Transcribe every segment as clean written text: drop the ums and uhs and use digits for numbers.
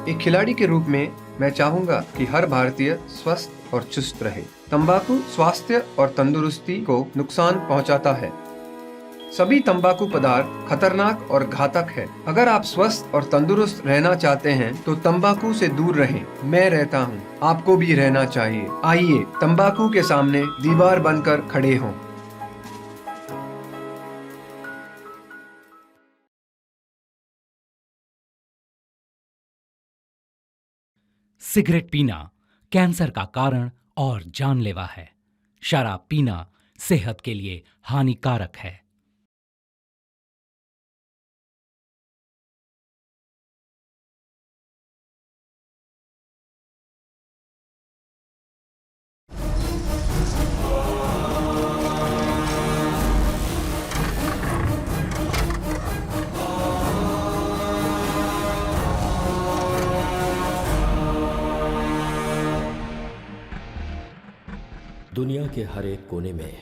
एक खिलाड़ी के रूप में मैं चाहूंगा कि हर भारतीय स्वस्थ और चुस्त रहे। तंबाकू स्वास्थ्य और तंदुरुस्ती को नुकसान पहुंचाता है। सभी तंबाकू पदार्थ खतरनाक और घातक है। अगर आप स्वस्थ और तंदुरुस्त रहना चाहते हैं तो तंबाकू से दूर रहें। मैं रहता हूं, आपको भी रहना चाहिए। आइए तंबाकू के सामने दीवार बनकर खड़े हों। सिगरेट पीना कैंसर का कारण और जानलेवा है। शराब पीना सेहत के लिए हानिकारक है। दुनिया के हर एक कोने में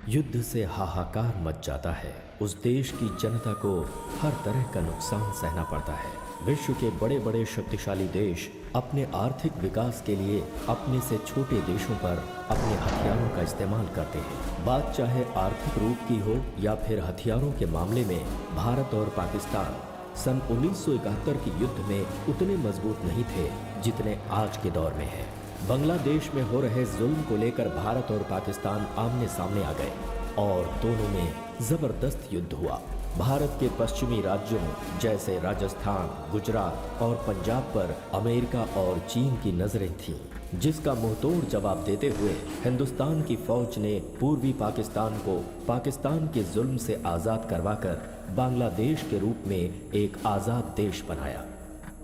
युद्ध से हाहाकार मच जाता है। उस देश की जनता को हर तरह का नुकसान सहना पड़ता है। विश्व के बड़े बड़े शक्तिशाली देश अपने आर्थिक विकास के लिए अपने से छोटे देशों पर अपने हथियारों का इस्तेमाल करते हैं। बात चाहे आर्थिक रूप की हो या फिर हथियारों के मामले में भारत और पाकिस्तान सन 1971 के युद्ध में उतने मजबूत नहीं थे जितने आज के दौर में है। बांग्लादेश में हो रहे जुल्म को लेकर भारत और पाकिस्तान आमने सामने आ गए और दोनों में जबरदस्त युद्ध हुआ। भारत के पश्चिमी राज्यों जैसे राजस्थान, गुजरात और पंजाब पर अमेरिका और चीन की नजरें थीं, जिसका मुंहतोड़ जवाब देते हुए हिंदुस्तान की फौज ने पूर्वी पाकिस्तान को पाकिस्तान के जुल्म से आज़ाद करवाकर बांग्लादेश के रूप में एक आज़ाद देश बनाया।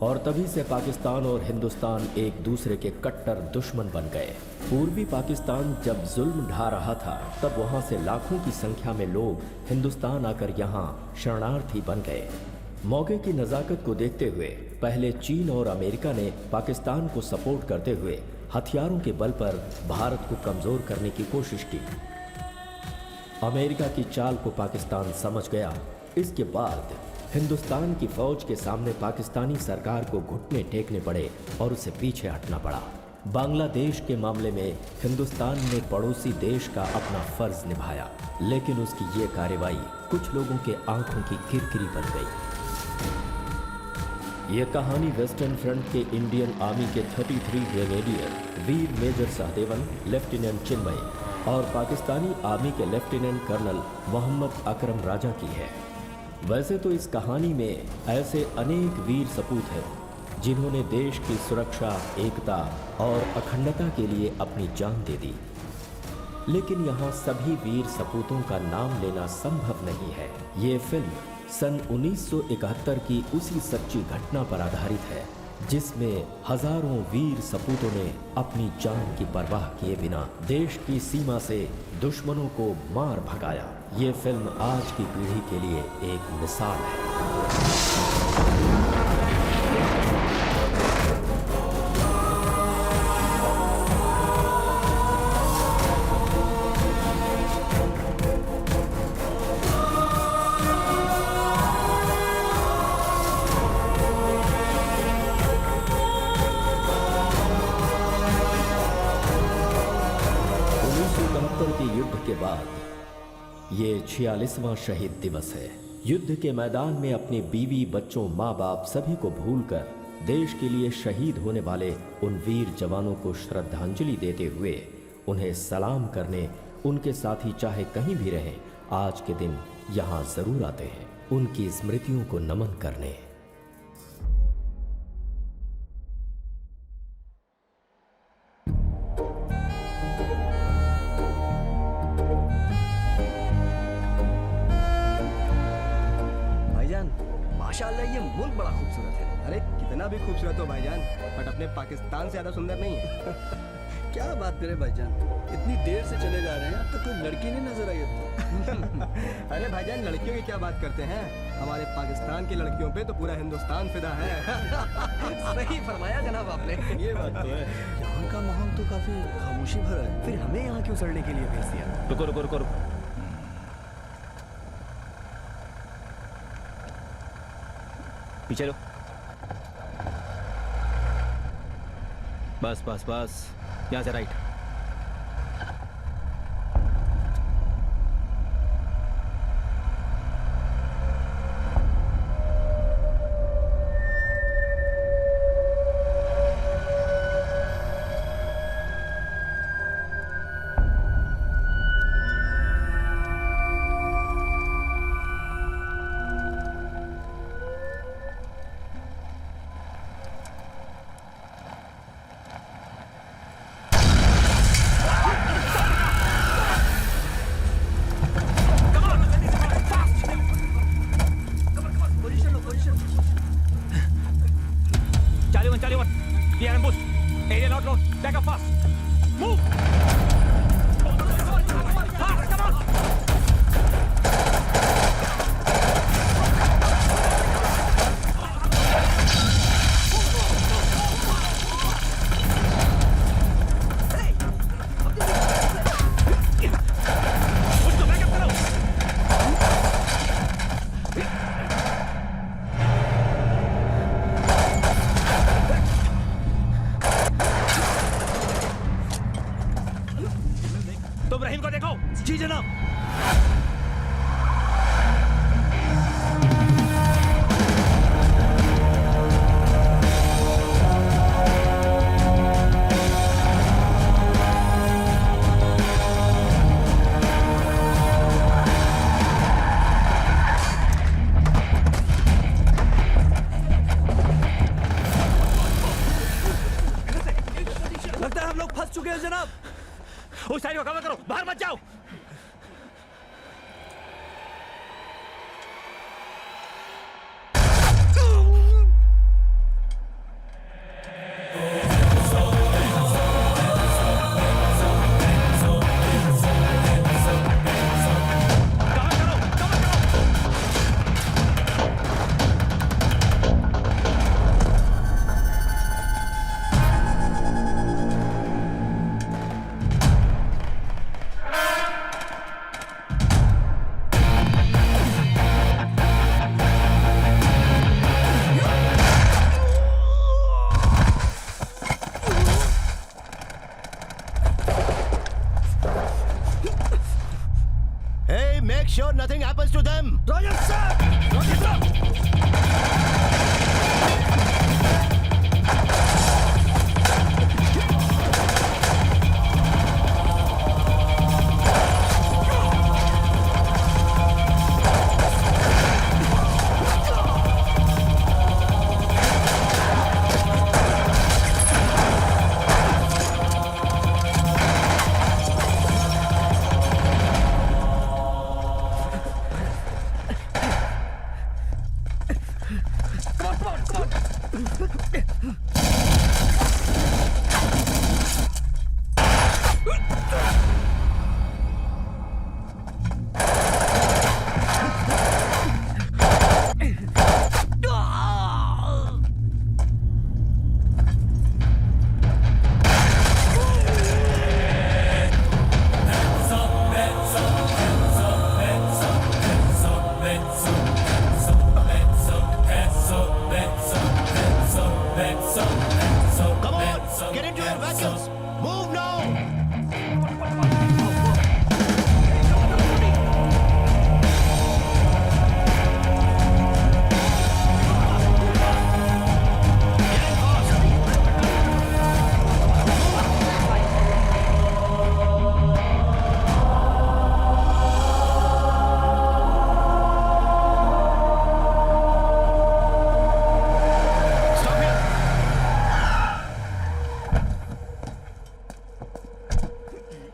और तभी से पाकिस्तान और हिंदुस्तान एक दूसरे के कट्टर दुश्मन बन गए। पूर्वी पाकिस्तान जब जुल्म ढा रहा था तब वहां से लाखों की संख्या में लोग हिंदुस्तान आकर यहां शरणार्थी बन गए। मौके की नज़ाकत को देखते हुए पहले चीन और अमेरिका ने पाकिस्तान को सपोर्ट करते हुए हथियारों के बल पर भारत को कमजोर करने की कोशिश की। अमेरिका की चाल को पाकिस्तान समझ गया। इसके बाद हिंदुस्तान की फौज के सामने पाकिस्तानी सरकार को घुटने टेकने पड़े और उसे पीछे हटना पड़ा। बांग्लादेश के मामले में हिंदुस्तान ने पड़ोसी देश का अपना फर्ज निभाया, लेकिन उसकी ये कार्रवाई कुछ लोगों के आंखों की किरकिरी बन गई। ये कहानी वेस्टर्न फ्रंट के इंडियन आर्मी के 33 ग्रेनेडियर वीर मेजर सहदेवन, लेफ्टिनेंट चिन्मय और पाकिस्तानी आर्मी के लेफ्टिनेंट कर्नल मोहम्मद अकरम राजा की है। वैसे तो इस कहानी में ऐसे अनेक वीर सपूत हैं जिन्होंने देश की सुरक्षा, एकता और अखंडता के लिए अपनी जान दे दी, लेकिन यहाँ सभी वीर सपूतों का नाम लेना संभव नहीं है। ये फिल्म सन 1971 की उसी सच्ची घटना पर आधारित है जिसमें हजारों वीर सपूतों ने अपनी जान की परवाह किए बिना देश की सीमा से दुश्मनों को मार भगाया। ये फिल्म आज की पीढ़ी के लिए एक मिसाल है। के युद्ध के बाद ये 46वां शहीद दिवस है। युद्ध के मैदान में अपने बीवी, बच्चों, माँ बाप सभी को भूलकर देश के लिए शहीद होने वाले उन वीर जवानों को श्रद्धांजलि देते हुए उन्हें सलाम करने उनके साथी चाहे कहीं भी रहें, आज के दिन यहाँ जरूर आते हैं उनकी स्मृतियों को नमन करने। माशाल्लाह ये मुल्क बड़ा खूबसूरत है। अरे कितना भी खूबसूरत हो भाईजान, बट अपने पाकिस्तान से ज्यादा सुंदर नहीं है। क्या बात करें भाईजान, इतनी देर से चले जा रहे हैं, अब तक कोई लड़की नहीं नजर आई है। अरे भाईजान लड़कियों की क्या बात करते हैं, हमारे पाकिस्तान की लड़कियों पे तो पूरा हिंदुस्तान फिदा है। सही फरमाया जनाब आपने। ये बात तो है। यहाँ का माहौल तो काफी खामोशी भरा है, फिर हमें यहाँ क्यों सड़ने के लिए भेज दिया? रुको रुको रुको, पीछे लो। बस बस बस, यहाँ से right. Charlie 1, we are ambushed. Area not known. Back up fast. Move. Fast, come on. उसको back up करो. तुम रहीम को देखो। जी जनाब। लगता है हम लोग फंस चुके हैं जनाब। उस साइड को कवर करो, बाहर मत जाओ। Hey, make sure nothing happens to them. Roger, sir. Roger, sir. Come on, get into your vehicles. Move now. Stop here.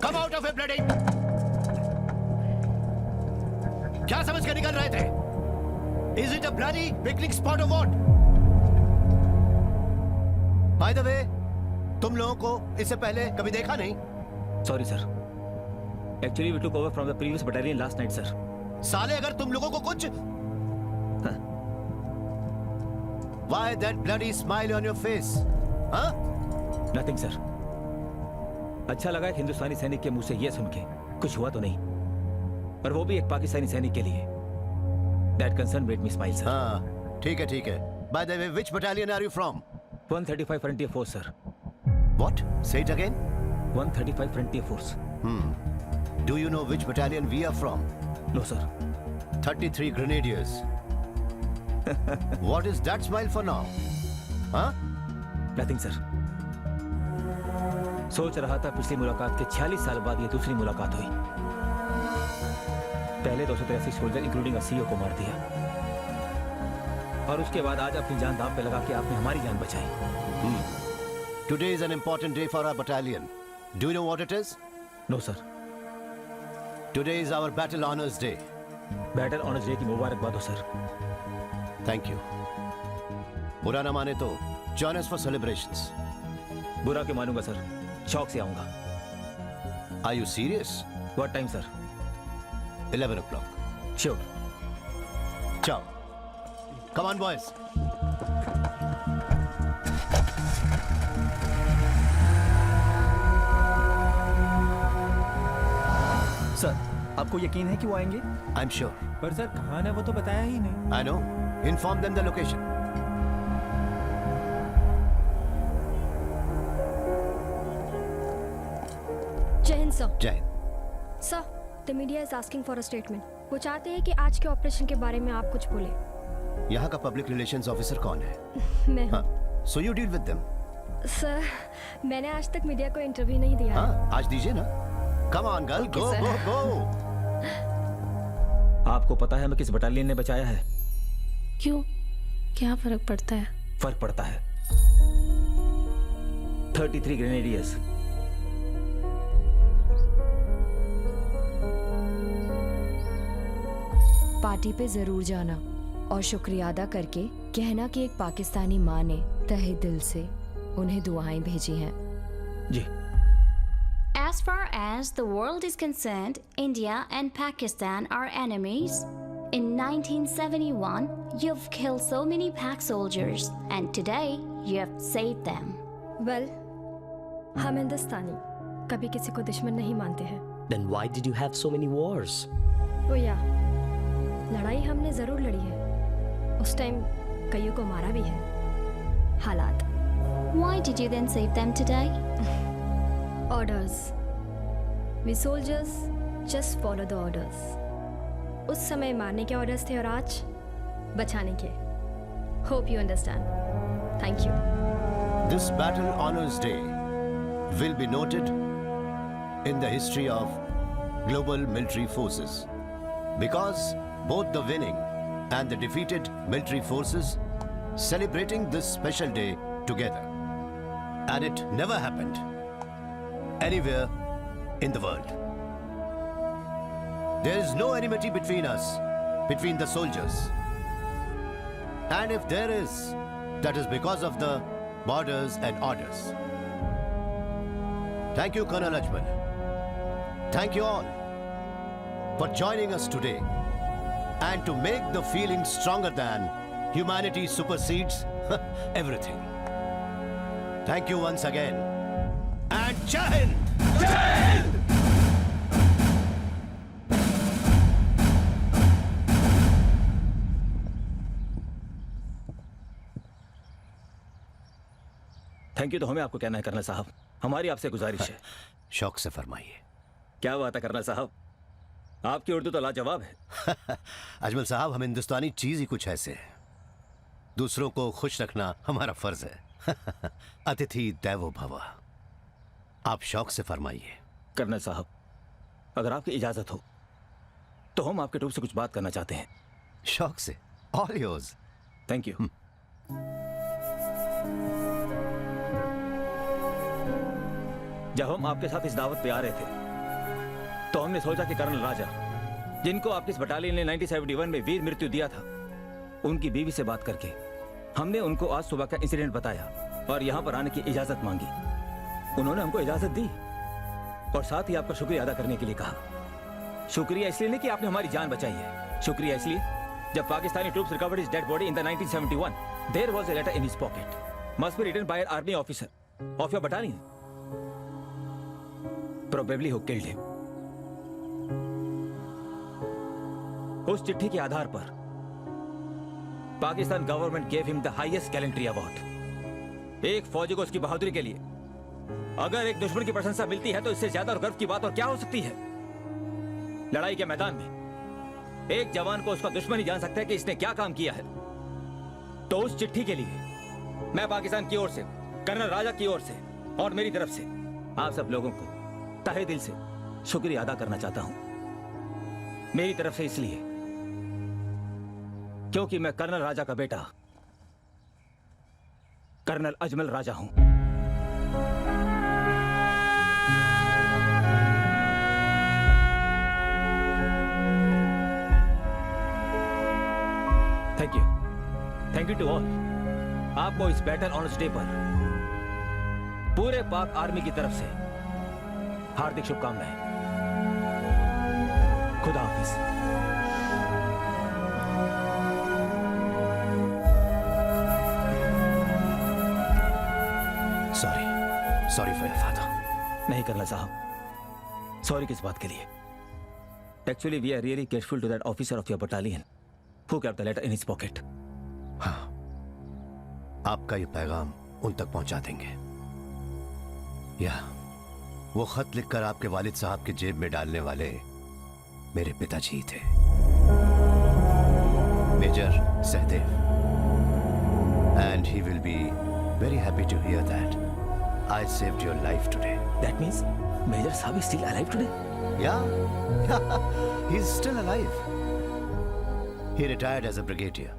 Come out of it, bloody. क्या समझ के निकल रहे थे? Is it a bloody picnic spot or what? By the way, तुम लोगों को इससे पहले कभी देखा नहीं? Sorry sir, actually we took over from the previous battalion last night sir. साले अगर तुम लोगों को कुछ Why that bloody smile on your face? हाँ? Nothing sir. अच्छा लगा एक हिंदुस्तानी सैनिक के मुंह से ये सुन के। कुछ हुआ तो नहीं, पर वो भी एक पाकिस्तानी सैनिक के लिए। That concern made me smile sir. हाँ, ठीक है ठीक है। By the way, which battalion are you from? 135 Frontier Force sir. What? Say it again. 135 Frontier Force. Do you know which battalion we are from? No, sir. 33 Grenadiers. What is that smile for now? Huh? Nothing sir. सोच रहा था पिछली मुलाकात के 46 साल बाद ये दूसरी मुलाकात हुई। पहले 283 सोल्जर इंक्लूडिंग सीईओ को मार दिया और उसके बाद आज अपनी जान दांव पे लगा के आपने हमारी जान बचाई। Today is an important day for our battalion. Do you know what it is? No sir. Today is our Battle Honors Day. Battle honours day की मुबारकबाद हो सर। Thank you. बुरा ना माने तो join us for celebrations. बुरा क्यों मानूंगा सर, शौक से आऊंगा। Are you serious? What time sir? 11 o'clock. Sure. Ciao. Come on, boys. Sir, आपको यकीन है कि वो आएंगे? I'm sure. पर सर कहाँ है वो तो बताया ही नहीं। I know. Inform them the location. जय Hind sir. Jai Hind. Sir, the media is asking for a statement. वो चाहते हैं कि आज के ऑपरेशन के बारे में आप कुछ बोले। यहाँ का पब्लिक रिलेशंस ऑफिसर कौन है? मैं हूँ। हाँ. So you deal with them. Sir, मैंने आज तक मीडिया को इंटरव्यू नहीं दिया है। हाँ, आज दीजिए ना। Come on, girl. Okay, Go, sir. go, go. आपको पता है हमें किस बटालियन ने बचाया है? क्यों? क्या फर्क पड़ता है? फर्क पड़ता है। 33 ग्रेनेडियर्स। पार्टी पे जरूर जाना और शुक्रिया अदा करके कहना कि एक पाकिस्तानी माँ ने तहे दिल से उन्हें दुआएं भेजी हैं। जी। As far as the world is concerned, India and Pakistan are enemies. In 1971, you've killed so many Pak soldiers, and today you have saved them. Well, हम हिंदुस्तानी कभी किसी को दुश्मन नहीं मानते हैं। Then why did you have so many wars? तो या लड़ाई हमने जरूर लड़ी है, उस टाइम कईयों को मारा भी है। हालात। Why did you then save them today? Orders. We soldiers just follow the orders. उस समय मारने के ऑर्डर्स थे और आज बचाने के। Hope you understand. Thank you. This Battle Honors Day will be noted in the history of global military forces because both the winning and the defeated military forces celebrating this special day together. And it never happened anywhere in the world. There is no enmity between us, between the soldiers. And if there is, that is because of the borders and orders. Thank you, Colonel Ajmal. Thank you all for joining us today and to make the feeling stronger than humanity supersedes everything. Thank you once again. And Jai Hind! Jai Hind! Thank you तो हमें आपको कहना है colonel साहब। हमारी आपसे गुजारिश है। शौक से फरमाइए। क्या बात है कर्नल साहब, आपकी उर्दू तो लाजवाब है। अजमल साहब, हम हिंदुस्तानी चीज ही कुछ ऐसे हैं। दूसरों को खुश रखना हमारा फर्ज है। अतिथि देवो भव। आप शौक से फरमाइए। कर्नल साहब, अगर आपकी इजाजत हो तो हम आपके ट्रूप से कुछ बात करना चाहते हैं। शौक से। All yours. Thank you. जब हम आपके साथ इस दावत पे आ रहे थे तो हमने सोचा कि कर्नल राजा, जिनको आपकी इस बटालियन ने 1971 में वीर मृत्यु दिया था, उनकी बीवी से बात करके हमने उनको आज सुबह का इंसिडेंट बताया और यहाँ पर आने की इजाजत मांगी। उन्होंने हमको इजाजत दी और साथ ही आपका शुक्रिया अदा करने के लिए कहा। शुक्रिया इसलिए नहीं कि आपने हमारी जान बचाई है, शुक्रिया इसलिए जब Pakistani troops recovered his dead body in the 1971, there was a letter in his pocket, must be written by an army officer of your battalion, probably who killed him. उस चिट्ठी के आधार पर Pakistan government gave him the highest gallantry award. एक फौजी को उसकी बहादुरी के लिए अगर एक दुश्मन की प्रशंसा मिलती है तो इससे ज्यादा और गर्व की बात और क्या हो सकती है? लड़ाई के मैदान में एक जवान को उसका दुश्मन ही जान सकता है कि इसने क्या काम किया है। तो उस चिट्ठी के लिए मैं पाकिस्तान की ओर से, कर्नल राजा की ओर से और मेरी तरफ से आप सब लोगों को तहे दिल से शुक्रिया अदा करना चाहता हूं। मेरी तरफ से इसलिए क्योंकि मैं कर्नल राजा का बेटा कर्नल अजमल राजा हूं। Thank you to all. आपको इस बैटल ऑनर्स डे पर पूरे पाक आर्मी की तरफ से हार्दिक शुभकामनाएं। खुदा हाफिज। Sorry for your father. नहीं करना साहब, सॉरी किस बात के लिए? Actually we are really grateful to that officer of your battalion who kept the letter in his pocket. हाँ, आपका ये पैगाम उन तक पहुंचा देंगे। या वो खत लिखकर आपके वालिद साहब की जेब में डालने वाले मेरे पिताजी थे, major Sahdev, and he will be very happy to hear that I saved your life today. That means Major Saab is still alive today? Yeah, he's still alive. He retired as a brigadier.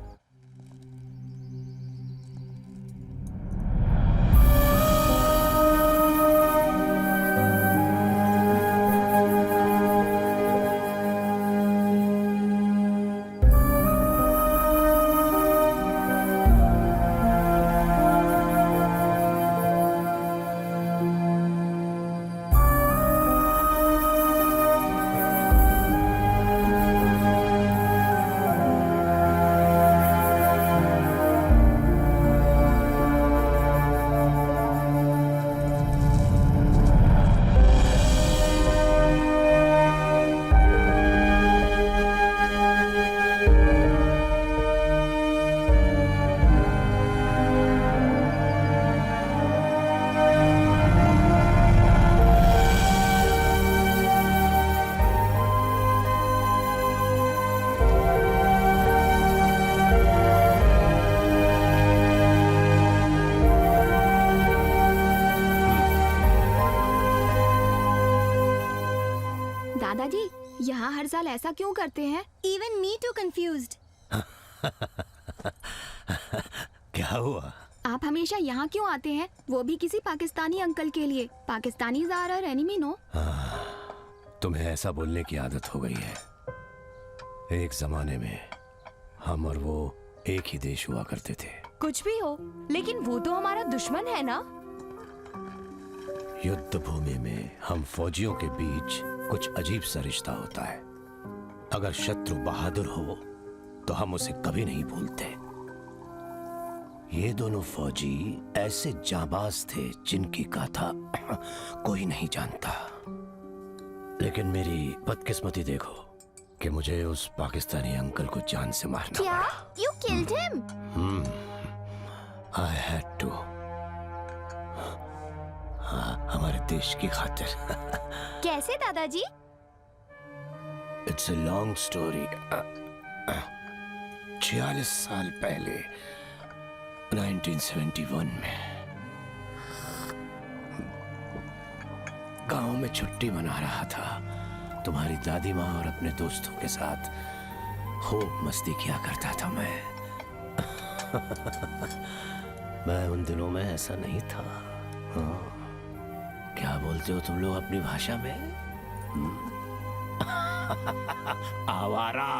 दादाजी, यहाँ हर साल ऐसा क्यों करते हैं? Even me too confused. क्या हुआ? आप हमेशा यहाँ क्यों आते हैं? वो भी किसी पाकिस्तानी अंकल के लिए। Pakistanis are our enemy, no? तुम्हें ऐसा बोलने की आदत हो गई है। एक जमाने में हम और वो एक ही देश हुआ करते थे। कुछ भी हो, लेकिन वो तो हमारा दुश्मन है ना? युद्ध भूमि में हम फौजियों के बीच कुछ अजीब सा रिश्ता होता है। अगर शत्रु बहादुर हो तो हम उसे कभी नहीं भूलते। ये दोनों फौजी ऐसे जाबाज थे जिनकी गाथा कोई नहीं जानता। लेकिन मेरी बदकिस्मती देखो कि मुझे उस पाकिस्तानी अंकल को जान से मारना क्या? पड़ा। You killed him? I had to। हाँ, हमारे देश की खातिर। कैसे दादाजी? It's a long story. 46 साल पहले 1971 में गांव में छुट्टी मना रहा था। तुम्हारी दादी माँ और अपने दोस्तों के साथ खूब मस्ती किया करता था मैं। मैं उन दिनों में ऐसा नहीं था। हाँ। क्या बोलते हो तुम लोग अपनी भाषा में? आवारा।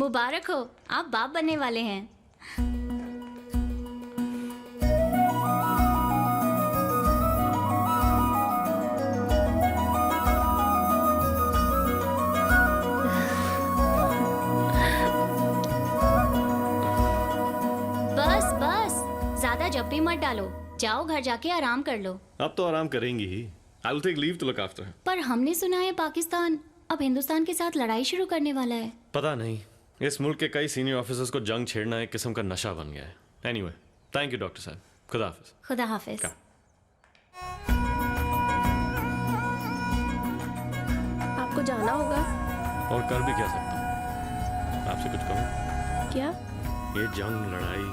मुबारक हो, आप बाप बनने वाले हैं। बस बस, ज्यादा जप्पी मत डालो, जाओ घर जाके आराम कर लो। अब तो आराम करेंगी ही। I will take leave to look after. पर हमने सुना है पाकिस्तान अब हिंदुस्तान के साथ लड़ाई शुरू करने वाला है। पता नहीं, इस मुल्क के कई सीनियर ऑफिसर्स को जंग छेड़ना एक किस्म का नशा बन गया है। एनीवे, थैंक यू डॉक्टर साहब। खुदा हाफिज। खुदा हाफिज। आपको जाना होगा। और कर भी क्या सकता हूँ? आपसे कुछ कहूँ? क्या? ये जंग, लड़ाई,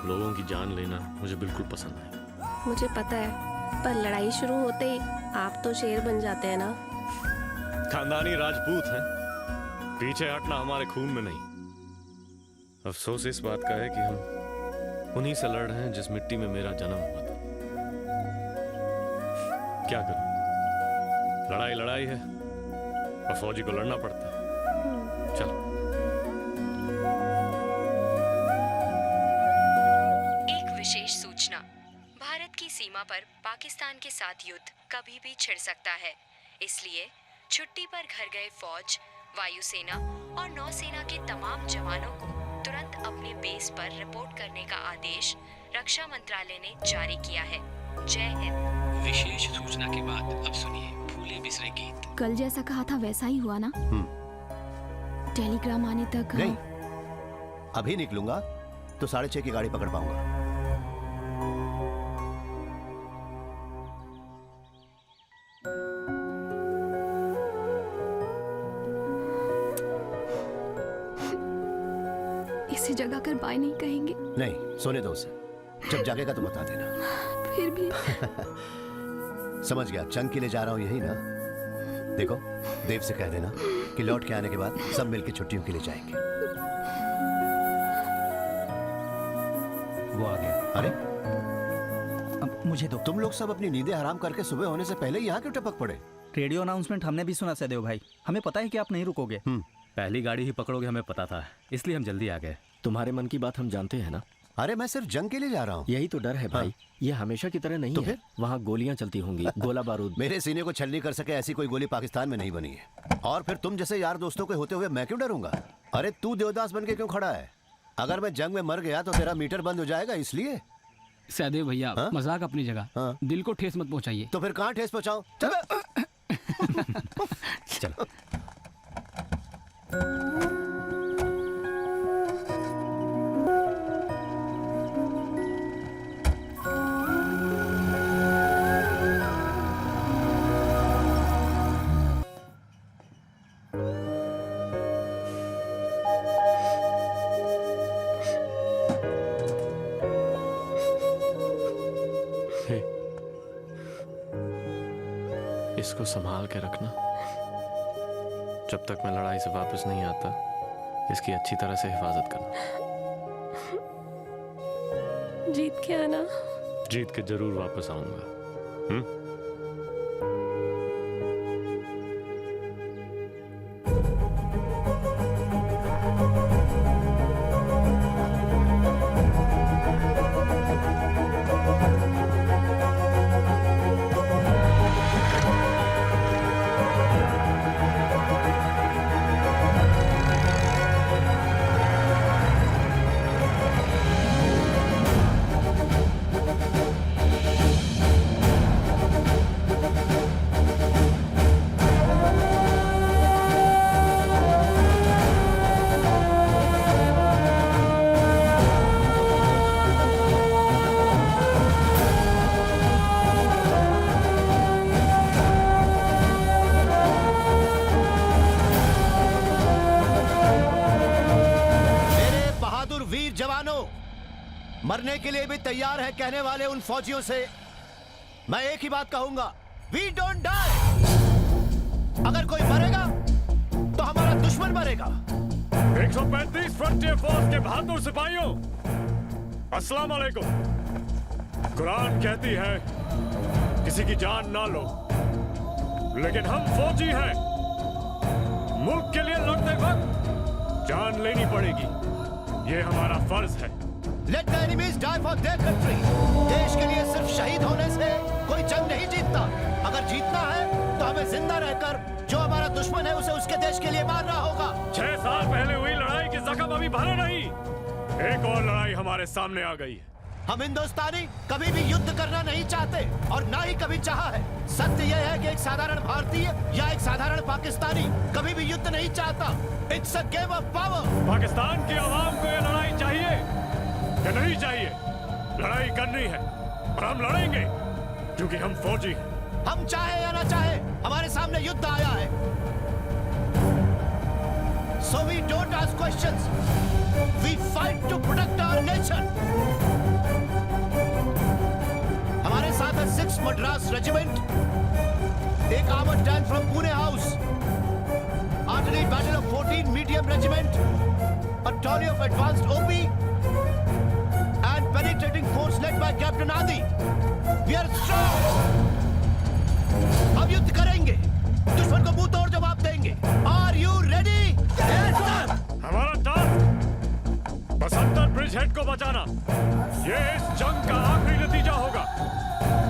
लोगों की जान लेना मुझे बिल्कुल पसंद नहीं। मुझे पता है, पर लड़ाई शुरू होते ही आप तो शेर बन जाते हैं ना। खानदानी राजपूत हैं, पीछे हटना हमारे खून में नहीं। अफसोस इस बात का है कि हम उन्हीं से लड़ रहे हैं जिस मिट्टी में मेरा जन्म हुआ था। क्या करूं? लड़ाई लड़ाई है और फौजी को लड़ना पड़ता है। चलो। एक विशेष सूचना, भारत की सीमा पर पाकिस्तान के साथ युद्ध कभी भी छिड़ सकता है, इसलिए छुट्टी पर घर गए फौज, वायुसेना और नौसेना के तमाम जवानों को तुरंत अपने बेस पर रिपोर्ट करने का आदेश रक्षा मंत्रालय ने जारी किया है। जय हिंद। विशेष सूचना के बाद अब सुनिए भूले बिसरे गीत। कल जैसा कहा था वैसा ही हुआ ना? टेलीग्राम आने तक नहीं, अभी निकलूंगा तो 6:30 की गाड़ी पकड़ पाऊंगा। इसी जगह कर बाय नहीं कहेंगे? नहीं, सोने दो उसे, जब जागेगा तो बता देना। फिर भी समझ गया, जंग के लिए जा रहा हूं यही ना। देखो, देव से कह देना कि लौट के आने के बाद सब मिलकर छुट्टियों के लिए जाएंगे। वो आ गया। अरे अब मुझे दो। तुम लोग सब अपनी नींदें हराम करके सुबह होने से पहले यहाँ क्यों टपक पड़े? रेडियो अनाउंसमेंट हमने भी सुना सदैव भाई, हमें पता है कि आप नहीं रुकोगे। पहली गाड़ी ही पकड़ोगे हमें पता था, इसलिए हम जल्दी आ गए। तुम्हारे मन की बात हम जानते हैं ना। अरे मैं सिर्फ जंग के लिए जा रहा हूँ। यही तो डर है भाई। ये हमेशा की तरह नहीं तो है। फिर? वहाँ गोलियां चलती होंगी, गोला बारूद। मेरे सीने को छलनी कर सके ऐसी कोई गोली पाकिस्तान में नहीं बनी है। और फिर तुम जैसे यार दोस्तों के होते हुए मैं क्यों डरूंगा? अरे तू देवदास बन के क्यों खड़ा है? अगर मैं जंग में मर गया तो तेरा मीटर बंद हो जाएगा, इसलिए। सहदेव भैया, मजाक अपनी जगह, दिल को ठेस मत पहुंचाइए। तो फिर कहाँ ठेस पहुंचाऊं? चलो। इसको संभाल के रखना। जब तक मैं लड़ाई से वापस नहीं आता, इसकी अच्छी तरह से हिफाजत करना। जीत के आना। जीत के जरूर वापस आऊंगा। मरने के लिए भी तैयार है कहने वाले उन फौजियों से मैं एक ही बात कहूंगा, वी डोंट डाई। अगर कोई मरेगा तो हमारा दुश्मन मरेगा। 135 फ्रंटियर फोर्स के बहादुर सिपाहियों, अस्सलाम वालेकुम। कुरान कहती है किसी की जान ना लो, लेकिन हम फौजी हैं। मुल्क के लिए लड़ते वक्त जान लेनी पड़ेगी, ये हमारा फर्ज है। Let the enemies die for their country. देश के लिए सिर्फ शहीद होने से कोई जंग नहीं जीतता। अगर जीतना है तो हमें जिंदा रहकर जो हमारा दुश्मन है उसे उसके देश के लिए मारना होगा। 6 साल पहले हुई लड़ाई के जख्म अभी भरे नहीं, एक और लड़ाई हमारे सामने आ गई है। हम हिंदुस्तानी कभी भी युद्ध करना नहीं चाहते और ना ही कभी चाहा है। सत्य यह है कि एक साधारण भारतीय या एक साधारण पाकिस्तानी कभी भी युद्ध नहीं चाहता। It's a game of power. Pakistan की आवाम को ये लड़ाई चाहिए या नहीं चाहिए? लड़ाई करनी है और हम लड़ेंगे क्योंकि हम फौजी हैं। हम चाहे या ना चाहे हमारे सामने युद्ध आया है। So we don't ask questions. We fight to protect our nation. हमारे साथ है 6th मद्रास रेजिमेंट, एक armoured tank from Pune house, artillery battle of 14 medium regiment, a tally of advanced OP and penetrating force led by Captain Adi. We are strong. हम युद्ध करेंगे, दुश्मन को मुंह तोड़ जवाब देंगे। Are you ready? Yes, sir. हमारा टास्क बसंतर ब्रिज हेड को बचाना। ये इस जंग का आखिरी नतीजा होगा।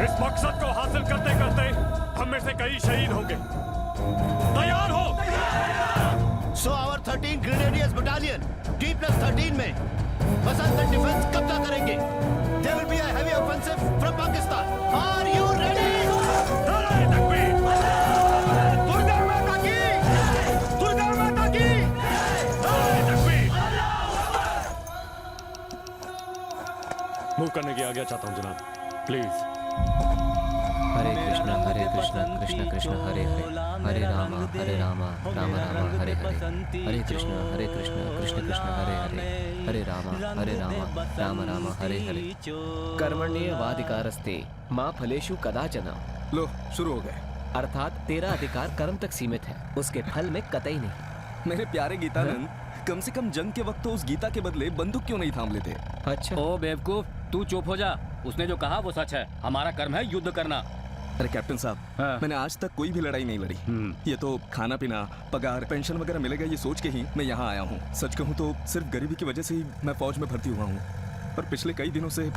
इस मकसद को हासिल करते करते हम में से कई शहीद होंगे। तैयार हो? So our 13 Grenadiers Battalion D+13 में बसंतर डिफेंस कब्जा करेंगे। There will be a heavy offensive from Pakistan. Are you ready? नारे तकबीर! दुर्गा माता की! दुर्गा माता की! नारे तकबीर! मूव करने की आज्ञा चाहता हूं जनाब, प्लीज। हरे कृष्णा कृष्ण कृष्ण हरे हरे, हरे रामा राम राम हरे हरे, हरे कृष्ण कृष्ण कृष्ण हरे हरे, हरे रामा राम राम हरे हरे। कर्मण्येवाधिकारस्ते मां फलेषु कदाचन। लो शुरू हो गए। अर्थात तेरा अधिकार कर्म तक सीमित है, उसके फल में कतई नहीं। मेरे प्यारे गीतानंद, कम से कम जंग के वक्त तो उस गीता के बदले बंदूक क्यों नहीं थाम लेते? अच्छा। ओ बेवकूफ, तू चुप हो जा। उसने जो कहा वो सच है। हमारा कर्म है युद्ध करना। अरे कैप्टन साहब, मैंने आज तक कोई भी लड़ाई नहीं लड़ी। ये तो खाना पीना, पगार, पेंशन वगैरह मिलेगा ये सोच के ही मैं यहाँ आया हूँ। सच कहूँ तो सिर्फ गरीबी की वजह से ही मैं फौज में भर्ती हुआ हूँ, और पिछले कई दिनों से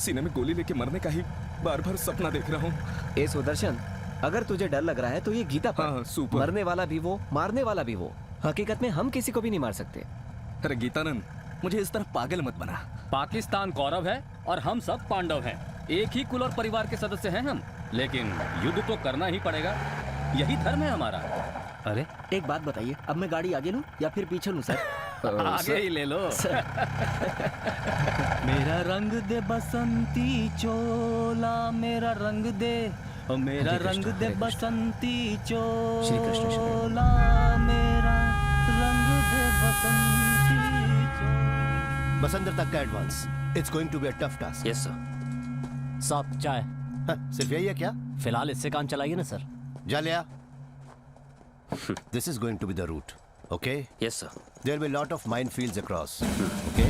सीने में गोली लेके मरने का ही बार बार सपना देख रहा हूँ। ए सुदर्शन, अगर तुझे डर लग रहा है तो ये गीता पढ़। हाँ, सुपर। मरने वाला भी वो, मारने वाला भी वो। हकीकत में हम किसी को भी नहीं मार सकते। अरे गीतानंद, मुझे इस तरह पागल मत बना। पाकिस्तान कौरव है और हम सब पांडव हैं। एक ही कुल और परिवार के सदस्य हैं हम, लेकिन युद्ध तो करना ही पड़ेगा, यही धर्म है हमारा। अरे एक बात बताइए, अब मैं गाड़ी आगे लूं या फिर पीछे लूं? सर आगे ही ले लो। मेरा रंग दे बसंती चोला, मेरा रंग दे, मेरा रंग दे बसंती चोला, मेरा रंग दे बसंती चोला। बसंतर तक का advance. It's going to be a tough task. Yes sir. साहब चाय। सिर्फ यही है क्या? फिलहाल इससे काम चलाइए ना सर। जा लिया। This is going to be the route, okay? Yes sir. There will be a lot of minefields across, okay?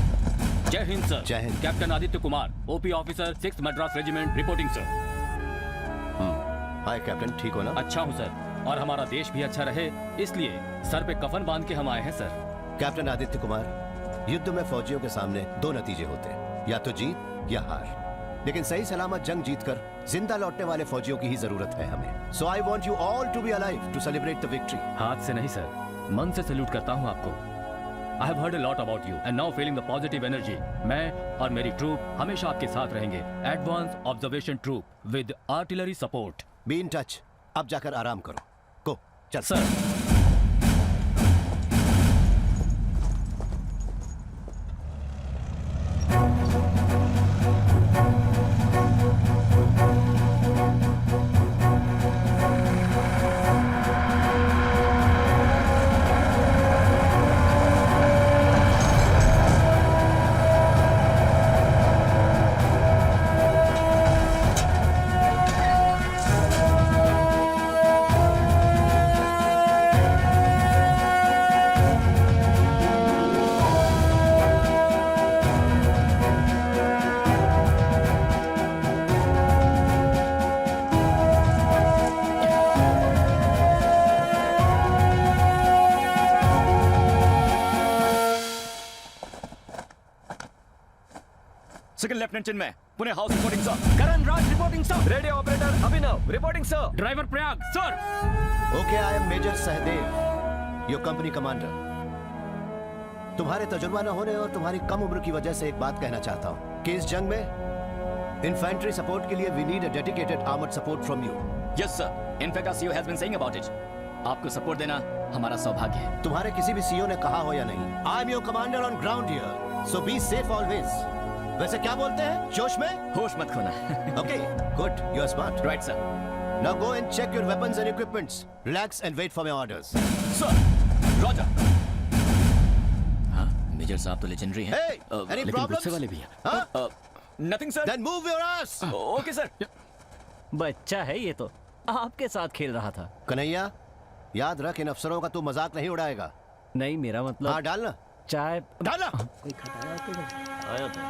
जय Hind sir. Jai Hind. Captain Aditya Kumar, OP officer, 6th Madras regiment, reporting sir. Hi captain, ठीक हो ना? अच्छा हूँ सर, और हमारा देश भी अच्छा रहे इसलिए सर पे कफन बांध के हम आए हैं सर। कैप्टन आदित्य कुमार, युद्ध में फौजियों के सामने दो नतीजे होते हैं, या तो जीत या हार। लेकिन सही सलामत जंग जीतकर जिंदा लौटने वाले फौजियों की ही जरूरत है हमें। So I want you all to be alive to celebrate the victory. हाथ से नहीं सर, मन से सैल्यूट करता हूँ आपको। I have heard a lot about you and now feeling the positive energy. मैं और मेरी ट्रूप हमेशा आपके साथ रहेंगे। Advance observation troop with artillery support. Be in touch. अब जाकर आराम करो। Go. चल। Sir. Second lieutenant Chinmay, Pune house reporting sir. Karan Raj reporting sir. Radio operator Abhinav reporting sir. Driver Prayag sir. Okay, I am major Sahdev, your company commander. तुम्हारे तजुर्बा न होने और तुम्हारी कम उम्र की वजह से एक बात कहना चाहता हूँ कि इस जंग में इन्फेंट्री सपोर्ट के लिए we need a dedicated armoured support from you. Yes sir, in fact our CEO has been saying about it. आपको सपोर्ट देना हमारा सौभाग्य है। तुम्हारे किसी भी सीईओ ने कहा हो या नहीं, I am your commander on ground here, so be safe always. वैसे क्या बोलते हैं, जोश में होश मत खोना। Okay, good, you are smart. Right sir. Now go and check your weapons and equipments. Relax and wait for my orders. Sir, roger. हाँ, मेजर साहब तो लेजेंडरी हैं। Hey, any लेकिन problems? गुस्से वाले भी हैं। Nothing sir. Then move your ass. Okay sir. बच्चा है ये तो, आपके साथ खेल रहा था। कन्हैया, याद रख, इन अफसरों का तू मजाक नहीं उड़ाएगा। नहीं, मेरा मतलब। हाँ, डालना। चाय डालना। कोई खटाया तो आया था।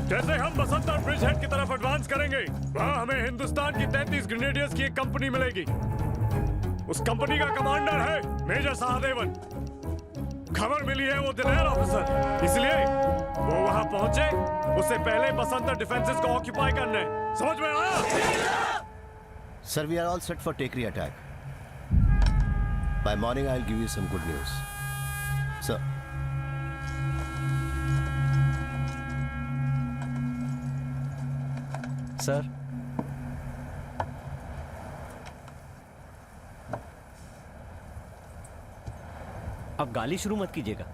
जैसे हम बसंतर ब्रिज हेड की तरफ एडवांस करेंगे, वहाँ हमें हिंदुस्तान की 33 ग्रेनेडियर्स की एक कंपनी मिलेगी। उस कंपनी का कमांडर है मेजर सहदेवन। खबर मिली है वो दिलेर ऑफिसर, इसलिए वो वहाँ पहुँचे उससे पहले बसंतर डिफेंसेस को ऑक्यूपाई करने। समझ में आया? Sir, we are all set for Tekri attack. By morning, I'll give you some good news. Sir. Sir, अब गाली शुरू मत कीजिएगा।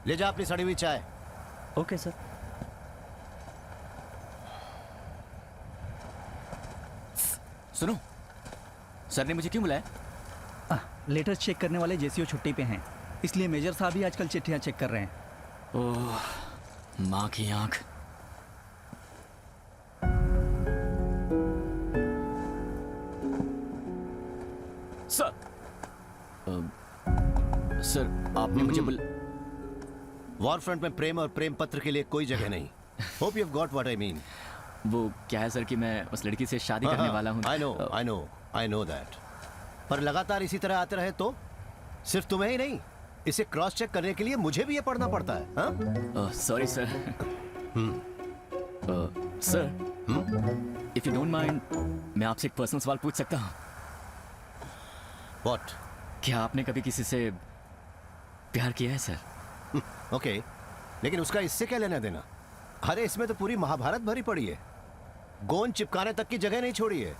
ले जा अपनी सड़ी हुई चाय। Okay sir. सुनो, सर ने मुझे क्यों बुलाया? लेटर्स चेक करने वाले जेसीओ छुट्टी पे हैं, इसलिए मेजर साहब भी आजकल चिट्ठियां चेक कर रहे हैं। ओह, माँ की आंख। सर, सर आपने मुझे वॉर फ्रंट में प्रेम और प्रेम पत्र के लिए कोई जगह नहीं। Hope you have got what I mean. वो क्या है सर कि मैं उस लड़की से शादी करने वाला हूँ। I know that. पर लगातार इसी तरह आते रहे तो सिर्फ तुम्हें ही नहीं, इसे क्रॉस चेक करने के लिए मुझे भी ये पढ़ना पड़ता है। Sorry sir. Sir, if you don't mind, मैं आपसे एक पर्सनल सवाल पूछ सकता हूँ? What? क्या आपने कभी किसी से प्यार किया है सर? ओके, लेकिन उसका इससे क्या लेना देना? अरे इसमें तो पूरी महाभारत भरी पड़ी है, गोंद चिपकाने तक की जगह नहीं छोड़ी है।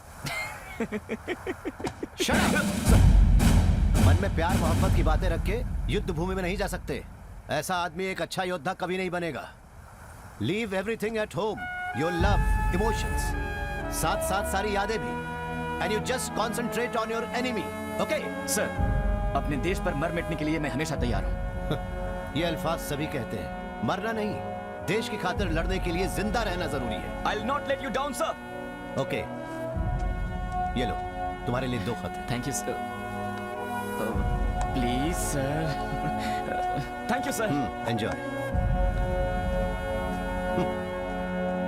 मन में प्यार मोहब्बत की बातें रख के युद्ध भूमि में नहीं जा सकते। ऐसा आदमी एक अच्छा योद्धा कभी नहीं बनेगा। Leave everything at home, your love, emotions, साथ साथ सारी यादें भी, and you just concentrate on your enemy. Okay sir, अपने देश पर मर मिटने के लिए मैं हमेशा तैयार हूँ। ये अल्फाज सभी कहते हैं, मरना नहीं, देश की खातिर लड़ने के लिए जिंदा रहना जरूरी है। I'll not let you down, sir. Okay, ये लो, तुम्हारे लिए 2 खत। Thank you sir. Please sir. Thank you sir. Enjoy.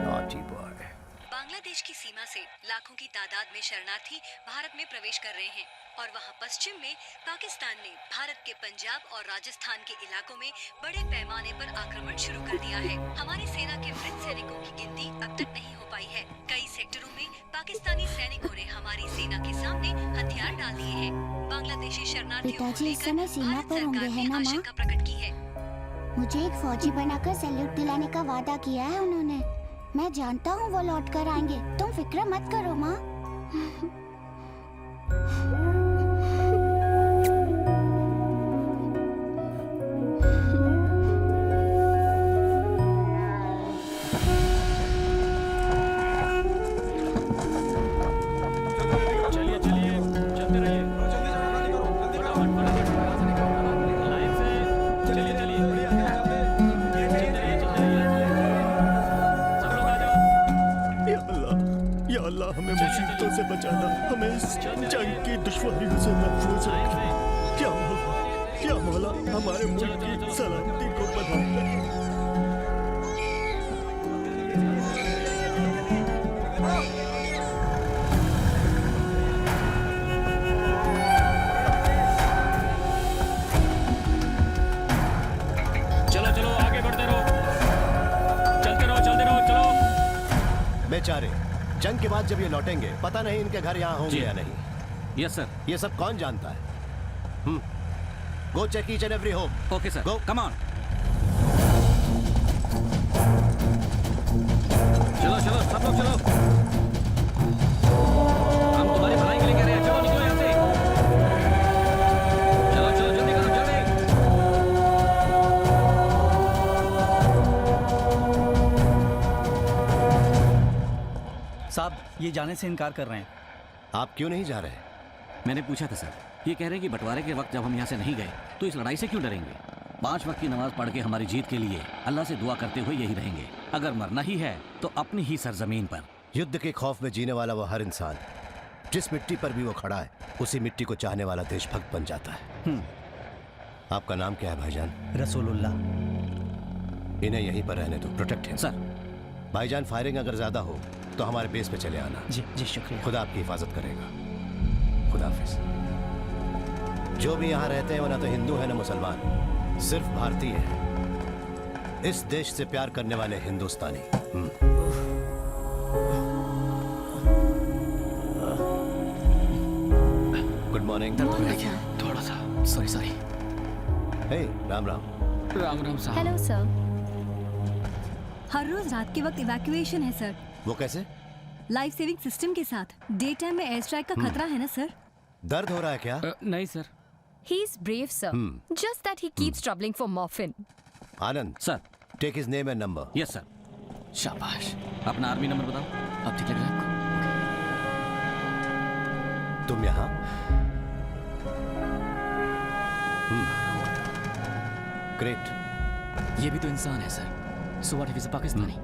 Naughty boy. Bangladesh की सीमा से लाखों की तादाद में शरणार्थी भारत में प्रवेश कर रहे हैं और वहां पश्चिम में पाकिस्तान ने भारत के पंजाब और राजस्थान के इलाकों में बड़े पैमाने पर आक्रमण शुरू कर दिया है। हमारी सेना के मृत सैनिकों की गिनती अब तक नहीं हो पाई है। कई सेक्टरों में पाकिस्तानी सैनिकों ने हमारी सेना के सामने हथियार डाल दिए हैं। बांग्लादेशी शरणार्थियों को लेकर भारत सरकार ने आशंका प्रकट की है। मुझे एक फौजी बनाकर सैल्यूट दिलाने का वादा किया है उन्होंने। मैं जानता हूँ वो लौट कर आएंगे, तुम फिक्र मत करो माँ। हमें मुसीबतों से बचाना, हमें इस जंग की दुश्वारियों से महफूज रखना। क्या मौला हमारे मुल्क की सलामती को बढ़ाए। बेचारे, जंग के बाद जब ये लौटेंगे पता नहीं इनके घर यहाँ होंगे या नहीं। Yes sir. ये सब कौन जानता है? Go check each and every home. Okay sir, go come on. चलो चलो सब लोग चलो, हम तुम्हारी भलाई के लिए कह रहे हैं। चलो निकलो यहाँ से, चलो चलो जल्दी करो जल्दी। साहब ये जाने से इनकार कर रहे हैं। आप क्यों नहीं जा रहे? मैंने पूछा था सर, ये कह रहे हैं कि बंटवारे के वक्त जब हम यहाँ से नहीं गए तो इस लड़ाई से क्यों डरेंगे। 5 वक्त की नमाज पढ़ के हमारी जीत के लिए अल्लाह से दुआ करते हुए यही रहेंगे। अगर मरना ही है तो अपनी ही सरजमीन पर। युद्ध के खौफ में जीने वाला वो हर इंसान जिस मिट्टी पर भी वो खड़ा है उसी मिट्टी को चाहने वाला देशभक्त बन जाता है। आपका नाम क्या है भाईजान? रसूलुल्लाह। इन्हें यहीं पर रहने दो, प्रोटेक्ट हिम। सर। भाईजान फायरिंग अगर ज्यादा हो तो हमारे बेस पे चले आना। जी जी शुक्रिया। खुदा आपकी हिफाजत करेगा। खुदा हाफिज। जो भी यहाँ रहते हैं वो ना तो हिंदू है ना मुसलमान, सिर्फ भारतीय है। इस देश से प्यार करने वाले हिंदुस्तानी। Good morning. थोड़ा सा सॉरी। हे राम राम। राम राम साहब। Hello sir. हर रोज रात के वक्त इवैक्यूएशन है सर। वो कैसे? लाइफ सेविंग सिस्टम के साथ। डे टाइम में एयर स्ट्राइक का खतरा है ना सर? दर्द हो रहा है क्या? नहीं sir. He is brave, sir. Just that he keeps troubling for morphine. Anand sir, take his name and number. Yes sir. शाबाश। अपना आर्मी नंबर बताओ। अब ठीक लग रहा है आपको? तुम यहाँ? ग्रेट। ये भी तो इंसान है sir. So what if he's a Pakistani?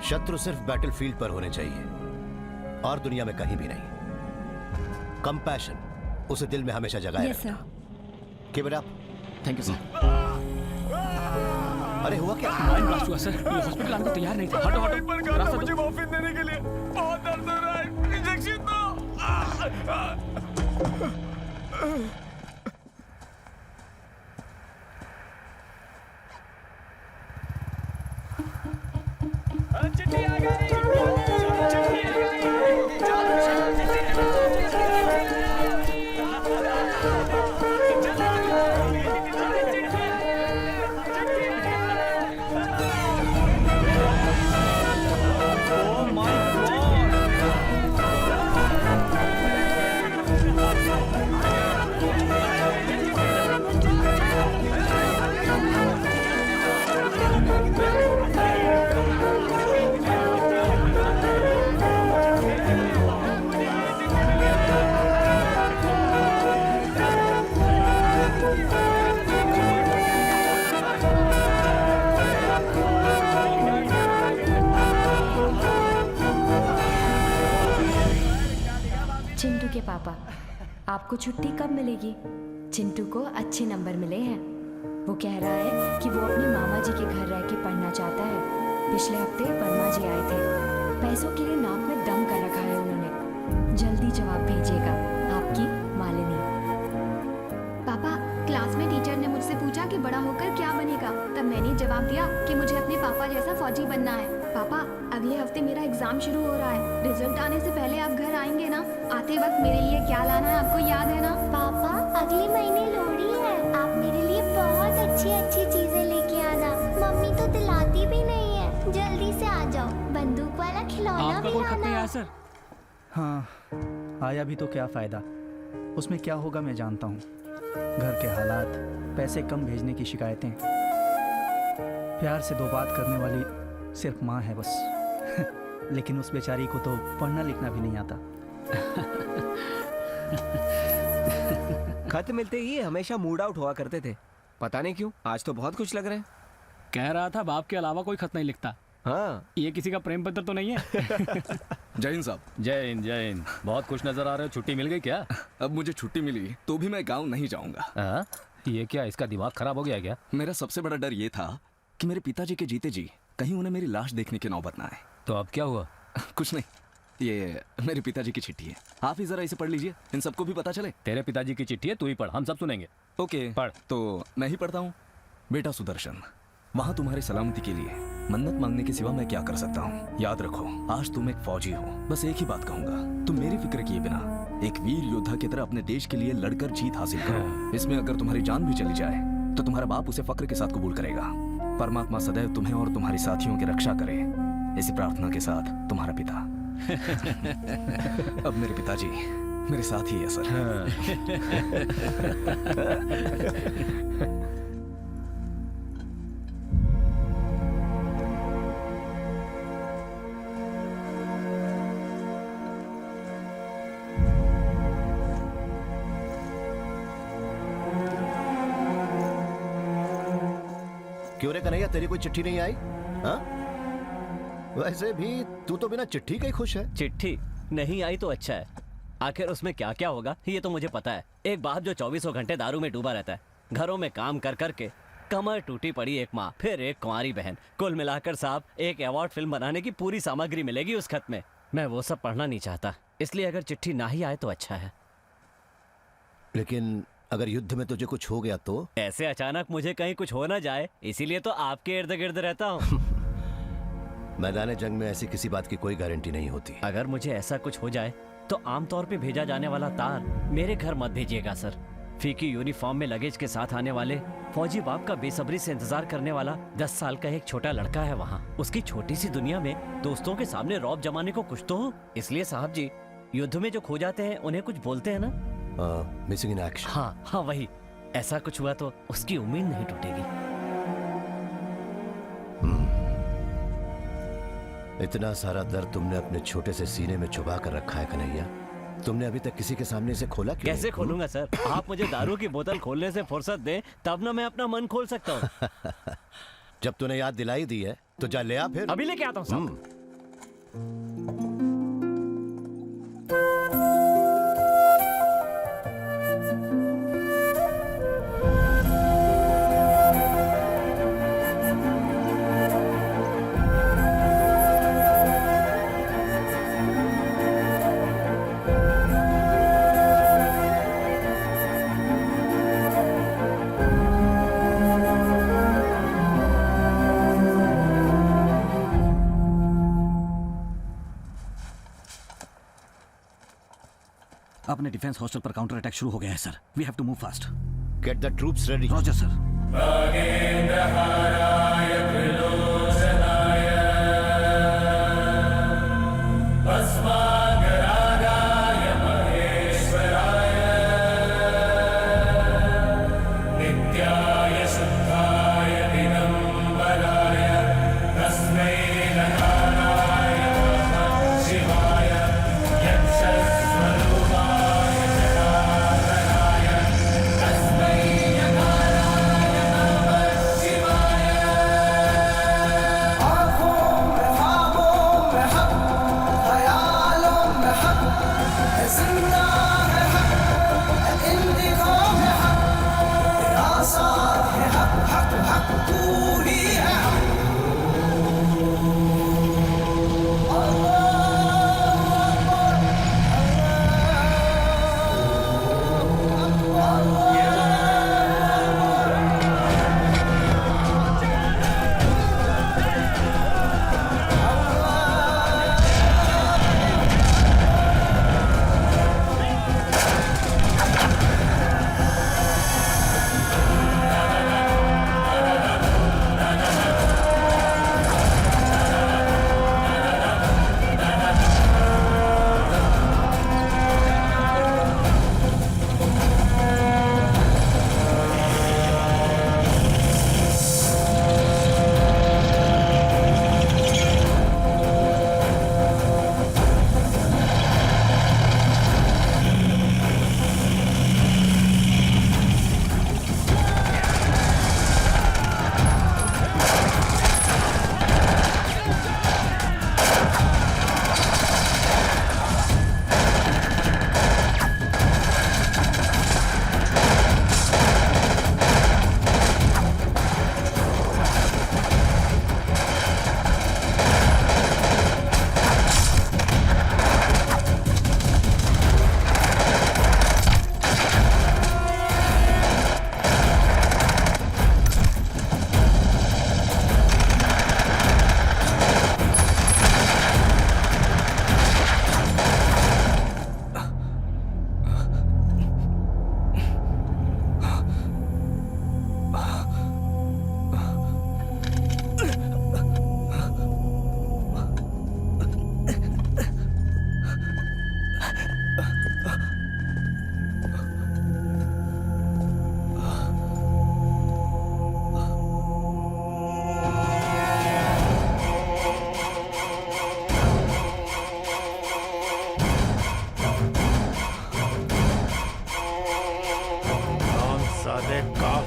शत्रु सिर्फ बैटलफील्ड पर होने चाहिए और दुनिया में कहीं भी नहीं। कंपैशन उसे दिल में हमेशा जगाए रखना। Keep it up. Thank you sir. अरे हुआ क्या? माइंड ब्लास्ट हुआ सर। ये हॉस्पिटल आने को तैयार नहीं था। हटो हटो। रास्ता मुझे मॉर्फिन देने के लिए बहुत दर्द हो रहा है। इंजेक्शन दो। चिट्ठी आ गई। चिंटू के पापा, आपको छुट्टी कब मिलेगी? चिंटू को अच्छे नंबर मिले हैं। वो कह रहा है कि वो अपने मामा जी के घर रह के पढ़ना चाहता है। पिछले हफ्ते वर्मा जी आए थे। पैसों के लिए नाक में दम कर रखा है उन्होंने। जल्दी जवाब भेजिएगा। आपकी मालिनी। पापा, क्लास में टीचर ने मुझसे पूछा कि बड़ा होकर क्या बनेगा। तब मैंने जवाब दिया कि मुझे अपने पापा जैसा फौजी बनना है। पापा, अगले हफ्ते मेरा एग्जाम शुरू हो रहा है। रिजल्ट आने से पहले आप घर आएंगे ना? आते वक्त मेरे लिए क्या लाना है आपको याद है ना? पापा, अगले महीने लोहड़ी है। आप मेरे लिए बहुत अच्छी अच्छी चीजें लेके आना। मम्मी तो दिलाती भी नहीं है। जल्दी से आ जाओ। बंदूक वाला खिलौना भी लाना। सर हाँ, आया भी तो क्या फायदा। उसमें क्या होगा मैं जानता हूँ। घर के हालात, पैसे कम भेजने की शिकायतें। प्यार से 2 बात करने वाली सिर्फ माँ है बस। लेकिन उस बेचारी को तो पढ़ना लिखना भी नहीं आता। खत मिलते ही हमेशा मूड आउट हुआ करते थे। पता नहीं क्यों, आज तो बहुत खुश लग रहे हैं। कह रहा था बाप के अलावा कोई खत नहीं लिखता। हाँ, ये किसी का प्रेम पत्र तो नहीं है? जय हिंद साहब। जय हिंद जय हिंद। बहुत खुश नजर आ रहे हो। छुट्टी मिल गई क्या? अब मुझे छुट्टी मिली तो भी मैं गाँव नहीं जाऊंगा। ये क्या, इसका दिमाग खराब हो गया क्या? मेरा सबसे बड़ा डर ये था कि मेरे पिताजी के जीते जी कहीं उन्हें मेरी लाश देखने की नौबत ना आए। तो अब क्या हुआ? कुछ नहीं, ये मेरे पिताजी की चिट्ठी है। आप ही जरा इसे पढ़ लीजिए, इन सबको भी पता चले। तेरे पिताजी की चिट्ठी है, तू ही पढ़, हम सब सुनेंगे। ओके, पढ़। तो मैं ही पढ़ता हूँ। बेटा सुदर्शन, वहां तुम्हारी सलामती के लिए मन्नत मांगने के सिवा मैं क्या कर सकता हूँ? याद रखो, आज तुम एक फौजी हो। बस एक ही बात कहूंगा, तुम मेरी फिक्र किए बिना एक वीर योद्धा की तरह अपने देश के लिए लड़कर जीत हासिल करो। इसमें अगर तुम्हारी जान भी चली जाए तो तुम्हारा बाप उसे फक्र के साथ कबूल करेगा। परमात्मा सदैव तुम्हें और तुम्हारी साथियों की रक्षा करे, इसी प्रार्थना के साथ तुम्हारा पिता। अब मेरे पिताजी मेरे साथ ही है सर। क्यों रे कन्हैया, तेरी कोई चिट्ठी नहीं आई? हाँ? वैसे भी तू तो बिना चिट्ठी के ही खुश है। चिट्ठी नहीं आई तो अच्छा है, आखिर उसमें क्या क्या होगा ये तो मुझे पता है। एक बाप जो 24 घंटे दारू में डूबा रहता है, घरों में काम कर कर के कमर टूटी पड़ी एक माँ, फिर एक कुंवारी बहन, कुल मिलाकर साहब एक अवार्ड फिल्म बनाने की पूरी सामग्री मिलेगी उस खत में। मैं वो सब पढ़ना नहीं चाहता, इसलिए अगर चिट्ठी ना ही आए तो अच्छा है। लेकिन अगर युद्ध में तुझे कुछ हो गया तो? ऐसे अचानक मुझे कहीं कुछ हो ना जाए, इसीलिए तो आपके इर्द गिर्द रहता हूँ। मैदान जंग में ऐसी किसी बात की कोई गारंटी नहीं होती। अगर मुझे ऐसा कुछ हो जाए तो आमतौर पे भेजा जाने वाला तार मेरे घर मत भेजिएगा सर। फीकी यूनिफॉर्म में लगेज के साथ आने वाले फौजी बाप का बेसब्री से इंतजार करने वाला 10 साल का एक छोटा लड़का है वहाँ। उसकी छोटी सी दुनिया में दोस्तों के सामने रौब जमाने को कुछ तो हो। इसलिए साहब जी, युद्ध में जो खो जाते हैं उन्हें कुछ बोलते हैं ना? Missing in action. हाँ हाँ वही, ऐसा कुछ हुआ तो उसकी उम्मीद नहीं टूटेगी। इतना सारा दर्द तुमने अपने छोटे से सीने में छुपा कर रखा है कन्हैया, तुमने अभी तक किसी के सामने इसे खोला क्यों? कैसे खोलूंगा सर? आप मुझे दारू की बोतल खोलने से फुर्सत दें तब ना मैं अपना मन खोल सकता हूँ। जब तूने याद दिलाई दी है तो जा ले आ फिर। अभी लेके आता हूँ साहब। अपने डिफेंस हॉस्टल पर काउंटर अटैक शुरू हो गया है sir. We have to move fast. Get the troops ready. Roger sir. शिवाय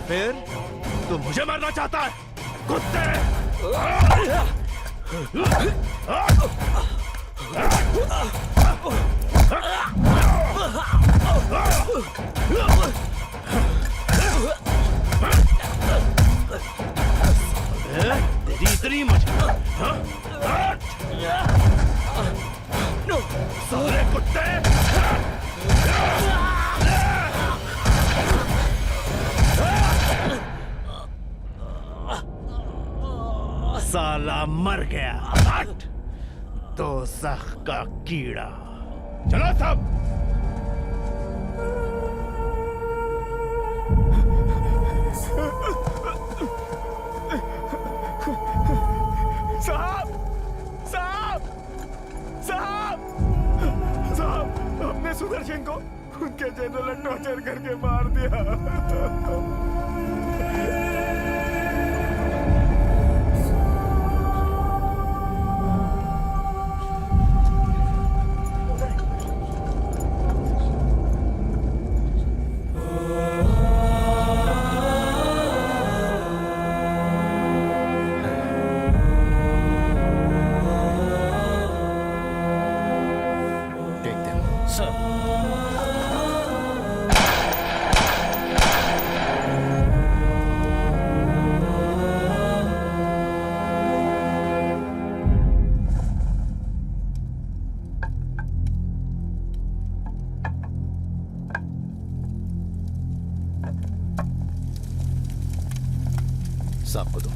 फिर तू मुझे मारना चाहता है, कुत्ते? तेरी इतनी मजा, सारे कुत्ते! साला मर गया। हट! दोज़ख का कीड़ा। चलो सब। साहब, साहब, साहब, साहब, हमने सुदर्शन को उनके जनरल टॉर्चर करके मार दिया। साहब को दो।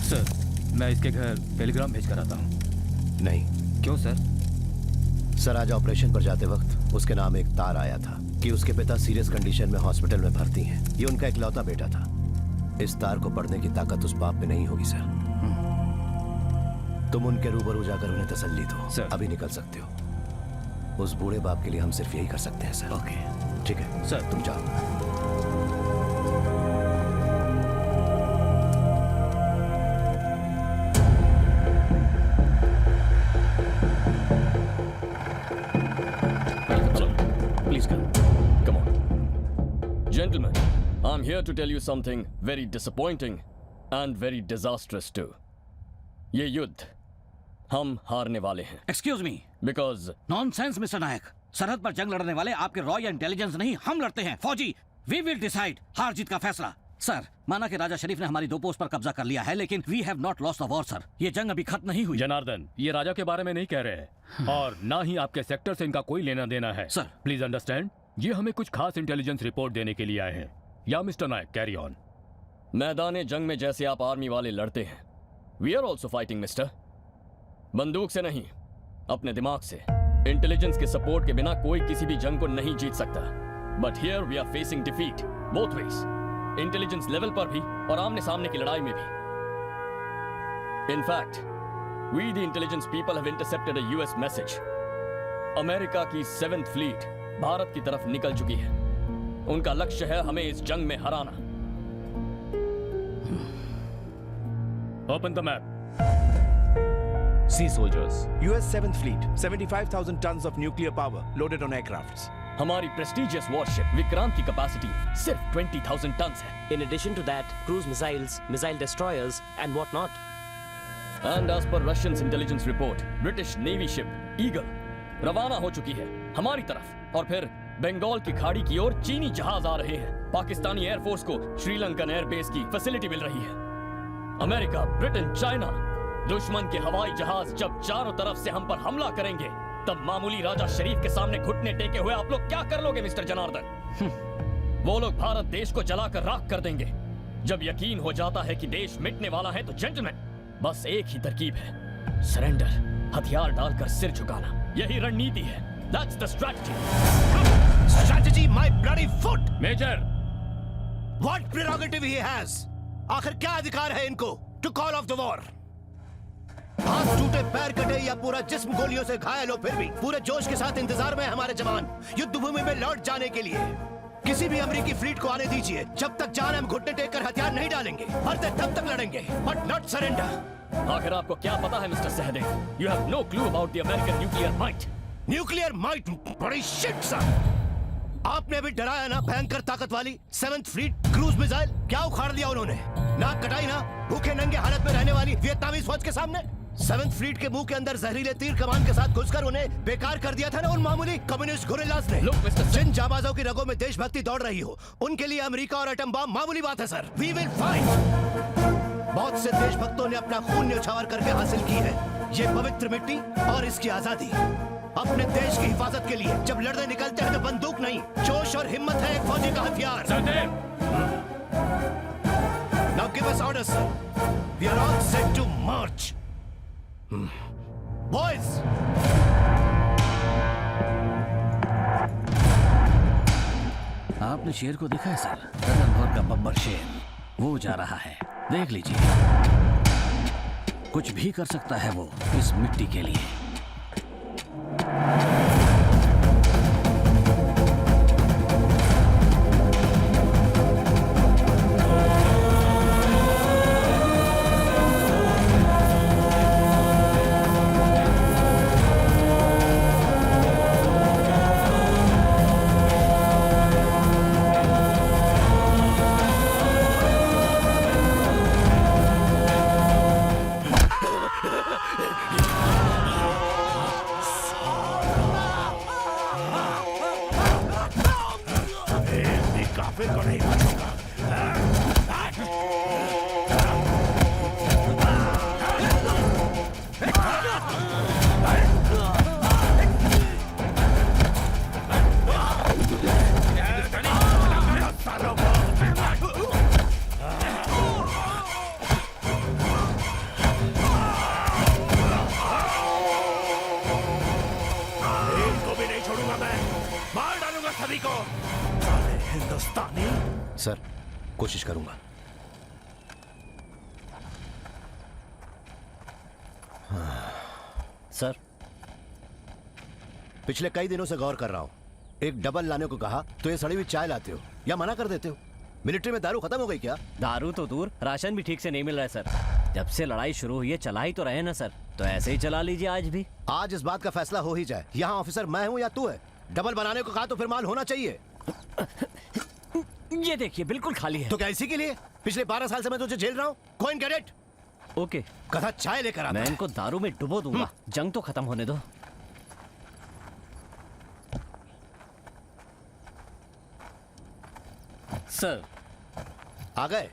सर, मैं इसके घर टेलीग्राम भेज कर आता हूँ। नहीं। क्यों सर? सर, आज ऑपरेशन पर जाते वक्त उसके नाम एक तार आया था कि उसके पिता सीरियस कंडीशन में हॉस्पिटल में भर्ती हैं। ये उनका इकलौता बेटा था। इस तार को पढ़ने की ताकत उस बाप में नहीं होगी सर। तुम उनके रूबरू जाकर उन्हें तसल्ली दो। सर। अभी निकल सकते हो। उस बूढ़े बाप के लिए हम सिर्फ यही कर सकते हैं सर। ओके। ठीक है सर, तुम जाओ। Please come. Come on. Gentlemen, I'm here to tell you something very disappointing and very disastrous too. ये युद्ध हम हारने वाले हैं। Excuse me. Because nonsense mister Nayak. सरहद पर जंग लड़ने वाले आपके रॉ या इंटेलिजेंस नहीं, हम लड़ते हैं। फौजी, वी विल डिसाइड हार जीत का फैसला। सर, माना कि राजा शरीफ ने हमारी 2 पोस्ट पर कब्जा कर लिया है, लेकिन we have not lost the war sir. ये जंग अभी खत्म नहीं हुई। जनार्दन, ये राजा के बारे में नहीं कह रहे हैं और ना ही आपके सेक्टर से इनका कोई लेना देना है। सर, प्लीज अंडरस्टैंड, ये हमें कुछ खास इंटेलिजेंस रिपोर्ट देने के लिए आए हैं। या मिस्टर नायक, कैरी ऑन। मैदान जंग में जैसे आप आर्मी वाले लड़ते हैं, we are also fighting mister. बंदूक से नहीं, अपने दिमाग से। इंटेलिजेंस के सपोर्ट के बिना कोई किसी भी जंग को नहीं जीत सकता। But here we are facing defeat both ways, intelligence level पर भी और आमने सामने की लड़ाई में भी। In fact we the intelligence people have intercepted a US message. America की 7th फ्लीट भारत की तरफ निकल चुकी है। उनका लक्ष्य है हमें इस जंग में हराना। Open the map. Sea soldiers. US 7th Fleet, 75,000 tons of nuclear power loaded on aircrafts. हमारी प्रेस्टिजियस वॉरशिप विक्रांत की कैपेसिटी सिर्फ 20,000 टन है। In addition to that, cruise missiles, missile destroyers, and whatnot. And as per Russians intelligence report, British Navy ship Eagle रवाना हो चुकी है हमारी तरफ, और फिर बंगाल की खाड़ी की ओर चीनी जहाज आ रहे हैं। पाकिस्तानी एयरफोर्स को श्रीलंकन एयरबेस की फैसिलिटी मिल रही है। अमेरिका, ब्रिटेन, चाइना, दुश्मन के हवाई जहाज जब चारों तरफ से हम पर हमला करेंगे, तब मामूली राजा शरीफ के सामने घुटने टेके हुए आप लोग क्या कर लोगे मिस्टर जनार्दन? वो लोग भारत देश को जलाकर राख कर देंगे। जब यकीन हो जाता है कि देश मिटने वाला है तो जेंटलमैन, बस एक ही तरकीब है, सरेंडर, हथियार डालकर सिर झुकाना। यही रणनीति है। That's the strategy. Strategy, my bloody foot! Major! What prerogative he has? आखिर क्या अधिकार है इनको to call off the war? हाथ टूटे, पैर कटे या पूरा जिस्म गोलियों से घायल हो, फिर भी पूरे जोश के साथ इंतजार में हमारे जवान युद्ध भूमि में लौट जाने के लिए। किसी भी अमेरिकी फ्लीट को आने दीजिए। जब तक जान हम घुटने टेक कर हथियार नहीं डालेंगे, मरते तब तक लड़ेंगे, बट नॉट सरेंडर। आखिर आपको क्या पता है mister Sahdev? You have no clue about the American nuclear might. Nuclear might? बड़ी शिट सर। आपने अभी डराया ना भयंकर ताकत वाली 7th फ्लीट क्रूज मिसाइल, क्या उखाड़ दिया उन्होंने? नाक कटाई ना भूखे नंगे हालत में रहने वाली वियतनामी फौज के सामने। 7th फ्लीट के मुंह के अंदर जहरीले तीर कमान के साथ घुसकर उन्हें बेकार कर दिया था ना उन मामूली कम्युनिस्ट गुरिल्लास ने। जिन जाबाजों की रगों में देशभक्ति दौड़ रही हो, उनके लिए अमेरिका और एटम बम मामूली बात है सर। We will fight. बहुत से देशभक्तों ने अपना खून न्यौछावर करके हासिल की है ये पवित्र मिट्टी और इसकी आजादी। अपने देश की हिफाजत के लिए जब लड़ने निकलते हैं तो बंदूक नहीं, जोश और हिम्मत है एक फौजी का हथियार। Now give us orders, sir. We are all set to march. Boys! आपने शेर को देखा है सर? रतनपुर का बब्बर शेर, वो जा रहा है, देख लीजिए। कुछ भी कर सकता है वो इस मिट्टी के लिए। सर, कोशिश करूंगा। सर, पिछले कई दिनों से गौर कर रहा हूं। एक डबल लाने को कहा तो ये सड़ी हुई चाय लाते हो या मना कर देते हो। मिलिट्री में दारू खत्म हो गई क्या? दारू तो दूर, राशन भी ठीक से नहीं मिल रहा है सर। जब से लड़ाई शुरू हुई है चला ही तो रहे ना सर, तो ऐसे ही चला लीजिए आज भी। आज इस बात का फैसला हो ही जाए। यहाँ ऑफिसर मैं हूँ या तू है? डबल बनाने को कहा तो फिर माल होना चाहिए। ये देखिए बिल्कुल खाली है। तो क्या इसी के लिए पिछले 12 साल से मैं तुझे झेल रहा हूँ? Go and get it. Okay, कथा चाय लेकर आता। मैं इनको दारू में डुबो दूंगा। जंग तो खत्म होने दो। सर आ गए?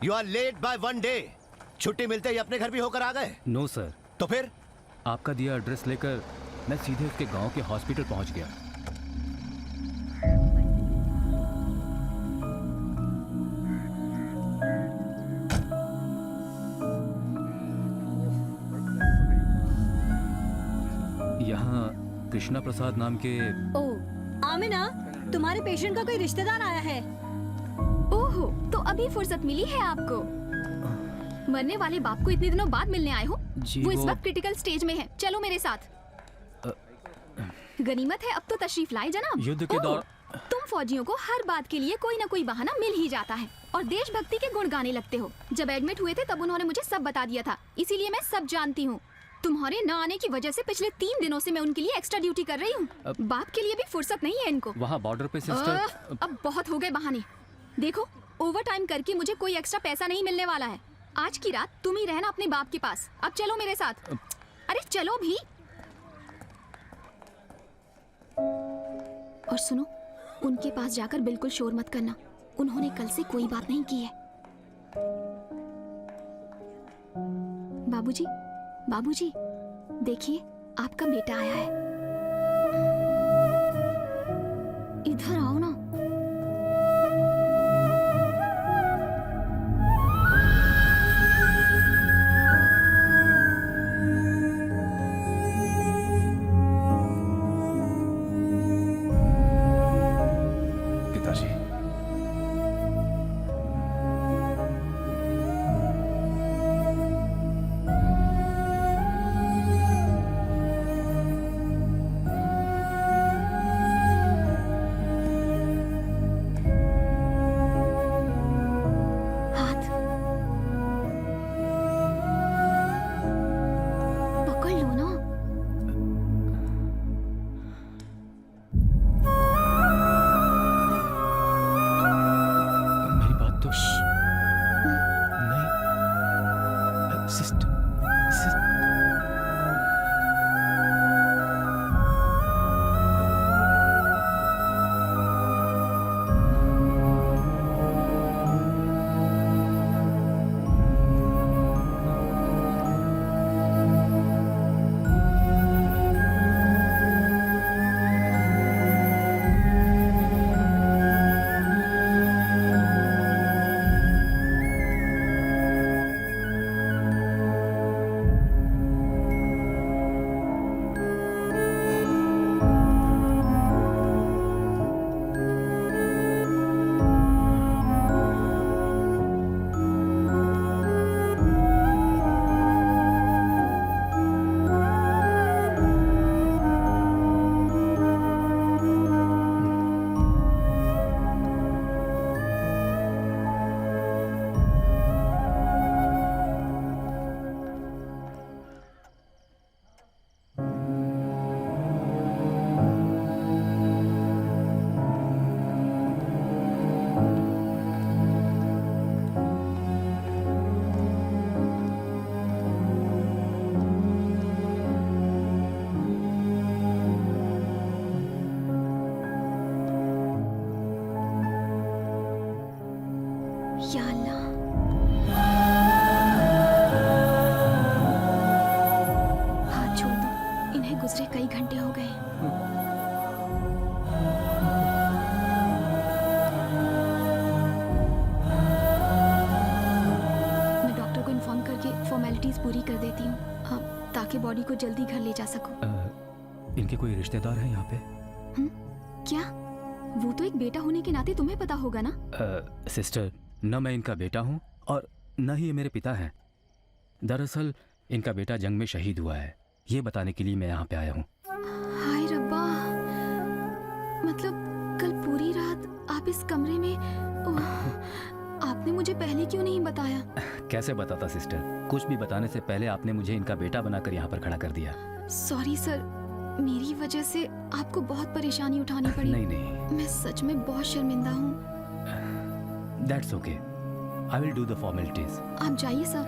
You are late by 1 day. छुट्टी मिलते ही अपने घर भी होकर आ गए? No sir. तो फिर? आपका दिया एड्रेस लेकर मैं सीधे उसके गांव के हॉस्पिटल पहुंच गया। यहाँ कृष्णा प्रसाद नाम के। ओह आमिना, तुम्हारे पेशेंट का कोई रिश्तेदार आया है। ओहो, तो अभी फुर्सत मिली है आपको। मरने वाले बाप को इतने दिनों बाद मिलने आए हो? वो इस वक्त क्रिटिकल स्टेज में है। चलो मेरे साथ। गनीमत है अब तो तशरीफ लाए जनाब। युद्ध के दौर तुम फौजियों को हर बात के लिए कोई ना कोई बहाना मिल ही जाता है और देशभक्ति के गुण गाने लगते हो। जब एडमिट हुए थे तब उन्होंने मुझे सब बता दिया था, इसीलिए मैं सब जानती हूँ। तुम्हारे न आने की वजह से पिछले 3 दिनों से मैं उनके लिए एक्स्ट्रा ड्यूटी कर रही हूँ। बाप के लिए भी फुर्सत नहीं है इनको। वहाँ बॉर्डर पे सिस्टर। अब बहुत हो गए बहाने। देखो, ओवर टाइम करके मुझे कोई एक्स्ट्रा पैसा नहीं मिलने वाला है। आज की रात तुम ही रहना अपने बाप के पास। अब चलो मेरे साथ। अरे चलो भी। और सुनो, उनके पास जाकर बिल्कुल शोर मत करना। उन्होंने कल से कोई बात नहीं की है। बाबूजी, बाबूजी, देखिए आपका बेटा आया है। इधर आओ ना। पिताजी, के बॉडी को जल्दी घर ले जा सकूं। इनके कोई रिश्तेदार हैं यहाँ पे? क्या? वो तो एक बेटा होने के नाते तुम्हें पता होगा ना। सिस्टर, न मैं इनका बेटा हूँ और न ही ये मेरे पिता हैं। दरअसल इनका बेटा जंग में शहीद हुआ है, ये बताने के लिए मैं यहाँ पे आया हूँ। हाय रब्बा, मतलब कल पूरी रात आप इस कमरे में। आपने मुझे पहले क्यों नहीं बताया? कैसे बताता सिस्टर, कुछ भी बताने से पहले आपने मुझे इनका बेटा बनाकर यहाँ पर खड़ा कर दिया। सॉरी सर, मेरी वजह से आपको बहुत परेशानी उठानी पड़ी। नहीं, मैं सच में बहुत शर्मिंदा हूँ। That's okay, I will do the formalities. आप जाइए सर,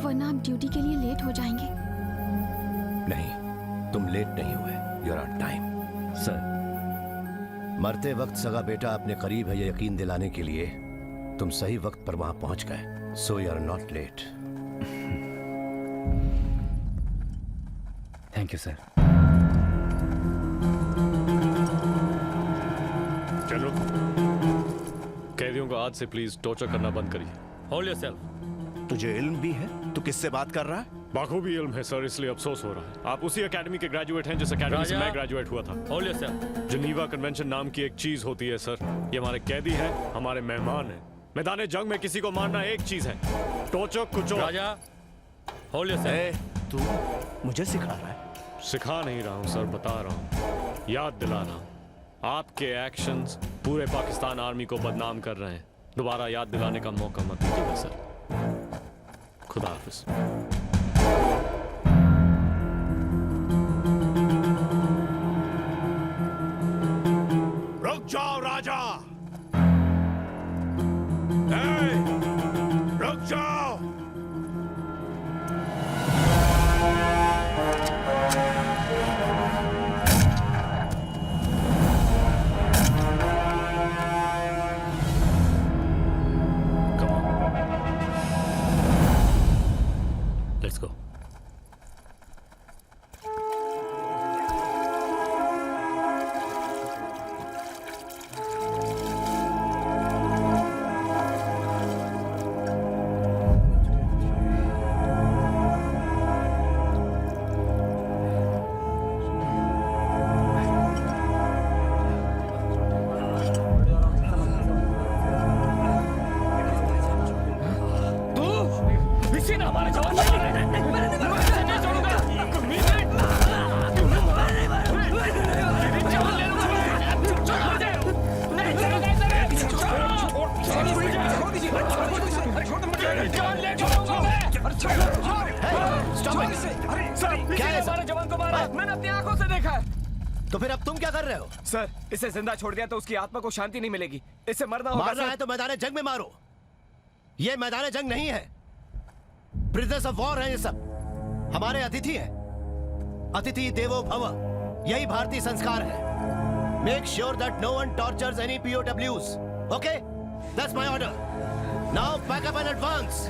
वरना आप ड्यूटी के लिए लेट हो जाएंगे। नहीं, तुम लेट नहीं हुए, you are on time. Sir, मरते वक्त सगा बेटा अपने करीब है ये यकीन दिलाने के लिए तुम सही वक्त पर वहां पहुंच गए, so you are not late. Thank you sir. चलो, कैदियों को आज से प्लीज टॉर्चर करना बंद करिए। Hold yourself. तुझे इल्म भी है? तू किससे बात कर रहा है? बखूबी इल्म है सर, इसलिए अफसोस हो रहा है। आप उसी एकेडमी के ग्रेजुएट हैं जिस एकेडमी से मैं ग्रेजुएट हुआ था। Hold yourself. जिनीवा कन्वेंशन नाम की एक चीज होती है सर, ये हमारे कैदी हैं, हमारे मेहमान हैं। मैदान जंग में किसी को मारना एक चीज है, टोचो कुचो। राजा, होल्ड योरसेल्फ। तू मुझे सिखा रहा है? सिखा नहीं रहा हूँ सर, बता रहा हूँ, याद दिला रहा हूँ। आपके एक्शंस पूरे पाकिस्तान आर्मी को बदनाम कर रहे हैं। दोबारा याद दिलाने का मौका मत दीजिएगा सर। खुदा हाफिज। रुक जाओ राजा, रुक जाओ। Let's go. तो फिर अब तुम क्या कर रहे हो? सर, इसे जिंदा छोड़ दिया तो उसकी आत्मा को शांति नहीं मिलेगी, इसे मरना होगा। मारना है तो मैदान जंग में मारो, ये मैदान जंग नहीं है। प्रिजनर्स ऑफ वॉर है ये सब, हमारे अतिथि हैं। अतिथि देवो भव, यही भारतीय संस्कार है। Make sure that no one tortures any POWs, okay? That's my order. Now pack up and advance.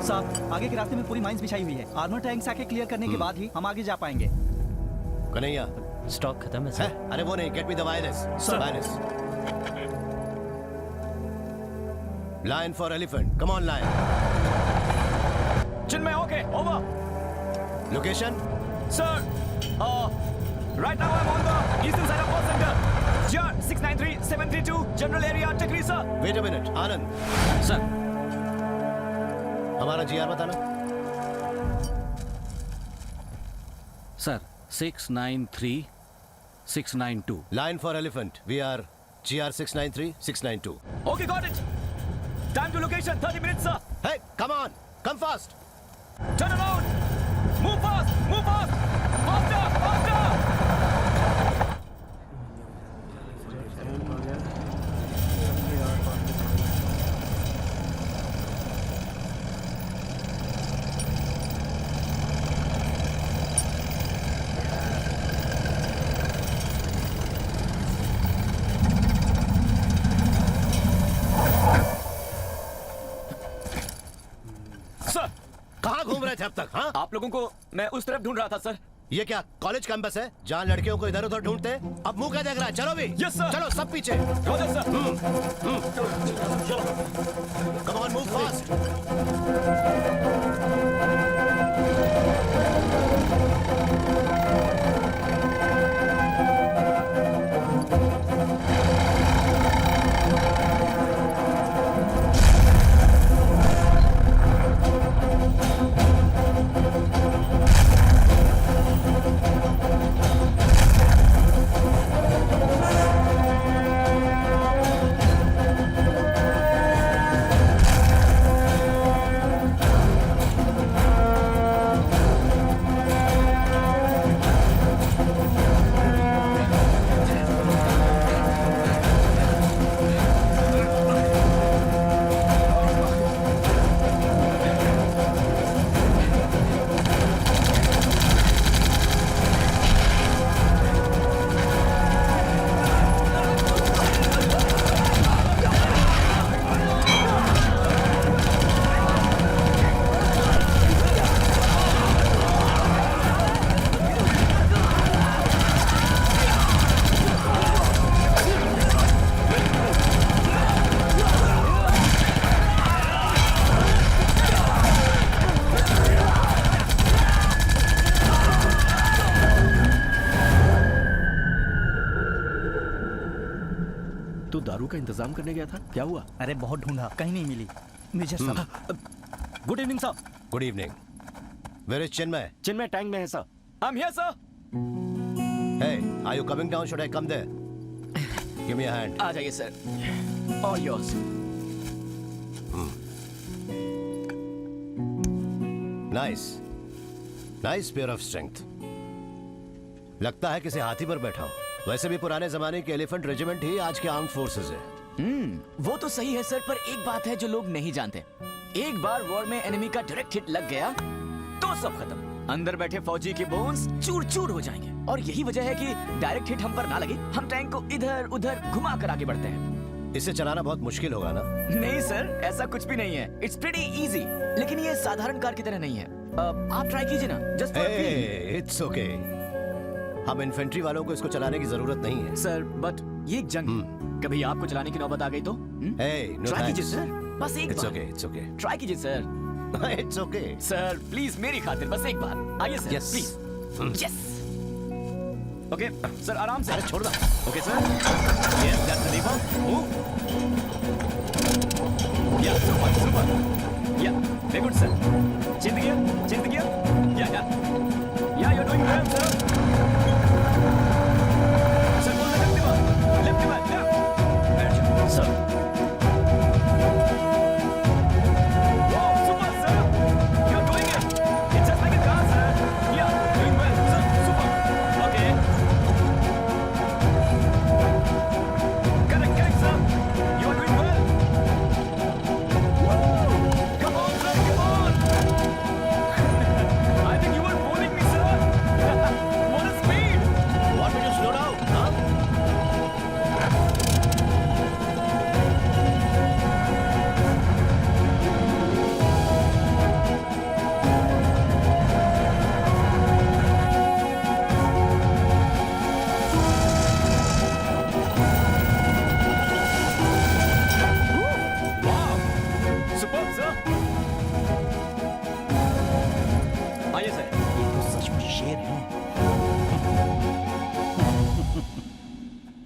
साहब, आगे के रास्ते में पूरी माइंस बिछाई हुई है। आर्मर टैंक्स आके क्लियर करने के बाद ही हम आगे जा पाएंगे। कन्हैया, स्टॉक खत्म है सर। अरे वो नहीं, get me the virus. Virus. Line for elephant, come on line. Chinmay, okay, over. Location? Sir, right now I'm on the eastern side of World Center. GR 693-732 general area Tikri sir. Wait a minute, Anand. Sir. हमारा GR बताना। Sir, 693 692. Line for elephant. We are GR 693 692. Okay, got it. Time to location 30 minutes sir. Hey, come on, come fast. Turn around. Move fast, move fast. Faster, faster. कहाँ घूम रहे थे अब तक? हाँ, आप लोगों को मैं उस तरफ ढूंढ रहा था सर। ये क्या कॉलेज कैंपस है जहाँ लड़कियों को इधर उधर ढूंढते हैं? अब मुंह क्या देख रहा है? चलो भी। Yes sir. चलो सब पीछे। Come on move fast. तू दारू का इंतजाम करने गया था, क्या हुआ? अरे बहुत ढूंढा, कहीं नहीं मिली। Vijay sir. Good evening sir. Good evening. Where is Chinmay? Chinmay tank में है sir. I am here sir. Hey, are you coming down? Should I come there? Give me a hand. आ जाइए sir. All yours. Nice. Nice pair of strength. लगता है किसी हाथी पर बैठा हूँ। वैसे भी पुराने जमाने के एलिफेंट रेजिमेंट ही आज के आर्म्ड फोर्सेस है। वो तो सही है सर, पर एक बात है जो लोग नहीं जानते। एक बार वॉर में एनिमी का डायरेक्ट हिट लग गया तो सब खत्म। अंदर बैठे फौजी के बोन्स चूर चूर हो जाएंगे। और यही वजह है कि डायरेक्ट हिट हम पर ना लगे, हम टैंक को इधर उधर घुमा कर आगे बढ़ते हैं। इसे चलाना बहुत मुश्किल होगा ना? नहीं सर, ऐसा कुछ भी नहीं है। It's pretty easy. लेकिन ये साधारण कार की तरह नहीं है। आप ट्राई कीजिए ना। Just it's okay. हम इन्फेंट्री वालों को इसको चलाने की जरूरत नहीं है। सर बट ये एक जंग, कभी आपको चलाने की नौबत आ गई तो? ट्राई कीजिए सर, बस एक बार। It's okay. ट्राई कीजिए sir. It's okay sir please मेरी खातिर बस एक बार आइए sir. Please. Yes. Okay sir, आराम से। छोड़ दो। Okay sir. Yes, that's the lever. Move. Yeah super super. Yeah very good sir. Change gear, change gear. Yeah you are doing well sir. Sir बोल left lever, left lever. Sir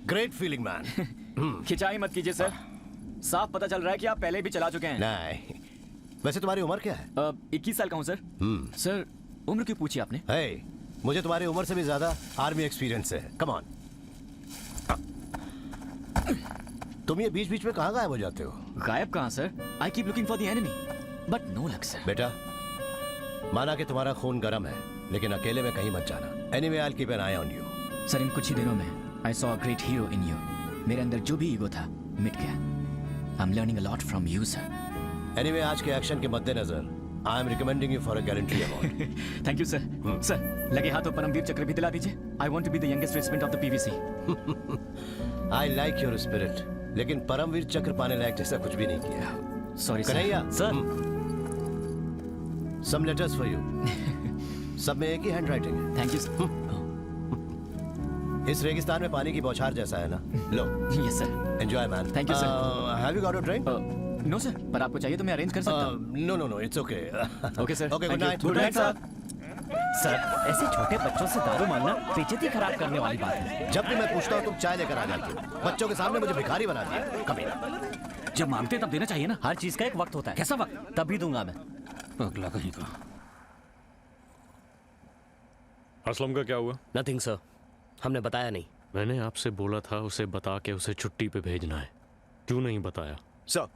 great feeling man. खिंचाई मत कीजिए sir, साफ पता चल रहा है कि आप पहले भी चला चुके हैं। नहीं, वैसे तुम्हारी उम्र क्या है? 21 साल का हूँ सर। सर उम्र क्यों पूछी आपने? मुझे तुम्हारी उम्र से भी ज्यादा आर्मी एक्सपीरियंस है। Come on. तुम ये बीच बीच में कहाँ गायब हो जाते हो? गायब कहाँ sir? I keep looking for the enemy but no luck sir. बेटा, माना कि तुम्हारा खून गर्म है, लेकिन अकेले में कहीं मत जाना। Anyway I will keep an eye on you. Sir इन कुछ ही दिनों में I saw a great hero in you. मेरे अंदर जो भी ईगो था मिट गया। I'm learning a lot from you, sir. Anyway, आज के एक्शन के मद्देनजर I am recommending you for a gallantry award. Thank you, sir. Sir, लगे हाथों परमवीर चक्र भी दिला दीजिए। I want to be the youngest recipient of the PVC. I like your spirit. लेकिन परमवीर चक्र पाने लायक जैसा कुछ भी नहीं किया। Sorry, sir. Kanhaiya, sir. Some letters for you. सब में एक ही हैंडराइटिंग है। Thank you sir. इस रेगिस्तान में पानी की बौछार जैसा है ना। लो। Yes sir. Enjoy man. Thank you sir. Have you got a drink? No sir, पर आपको चाहिए तो मैं अरेंज कर सकता हूँ। No, it's okay. Okay sir. Okay, good night. Good night sir. Sir, ऐसे छोटे बच्चों से दारू मांगना बेइज्जती खराब करने वाली बात है। जब भी मैं पूछता हूँ तुम चाय लेकर आ जाती हो, बच्चों के सामने मुझे भिखारी बना दिया। कभी जब मांगते तब देना चाहिए ना। हर चीज का एक वक्त होता है। कैसा वक्त? तभी दूंगा मैं। अगला कहीं का। असलम का क्या हुआ? नथिंग सर, हमने बताया नहीं। मैंने आपसे बोला था उसे बता के उसे छुट्टी पे भेजना है, क्यों नहीं बताया? सर,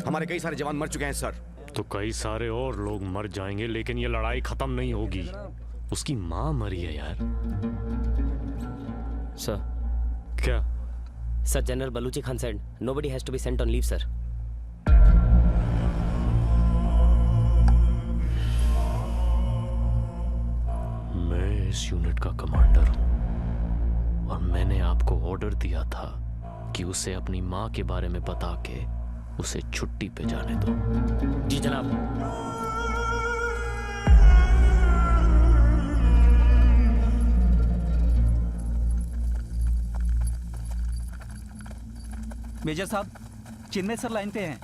हमारे कई सारे जवान मर चुके हैं सर। तो कई सारे और लोग मर जाएंगे, लेकिन ये लड़ाई खत्म नहीं होगी। उसकी माँ मरी है यार। सर। क्या? Sir, general Baluchi Khan said nobody has to be sent on leave, sir. मैं इस यूनिट का कमांडर हूं और मैंने आपको ऑर्डर दिया था कि उसे अपनी माँ के बारे में बता के उसे छुट्टी पे जाने दो। जी जनाब। मेजर साहब, चिन्मय सर लाइन पे हैं।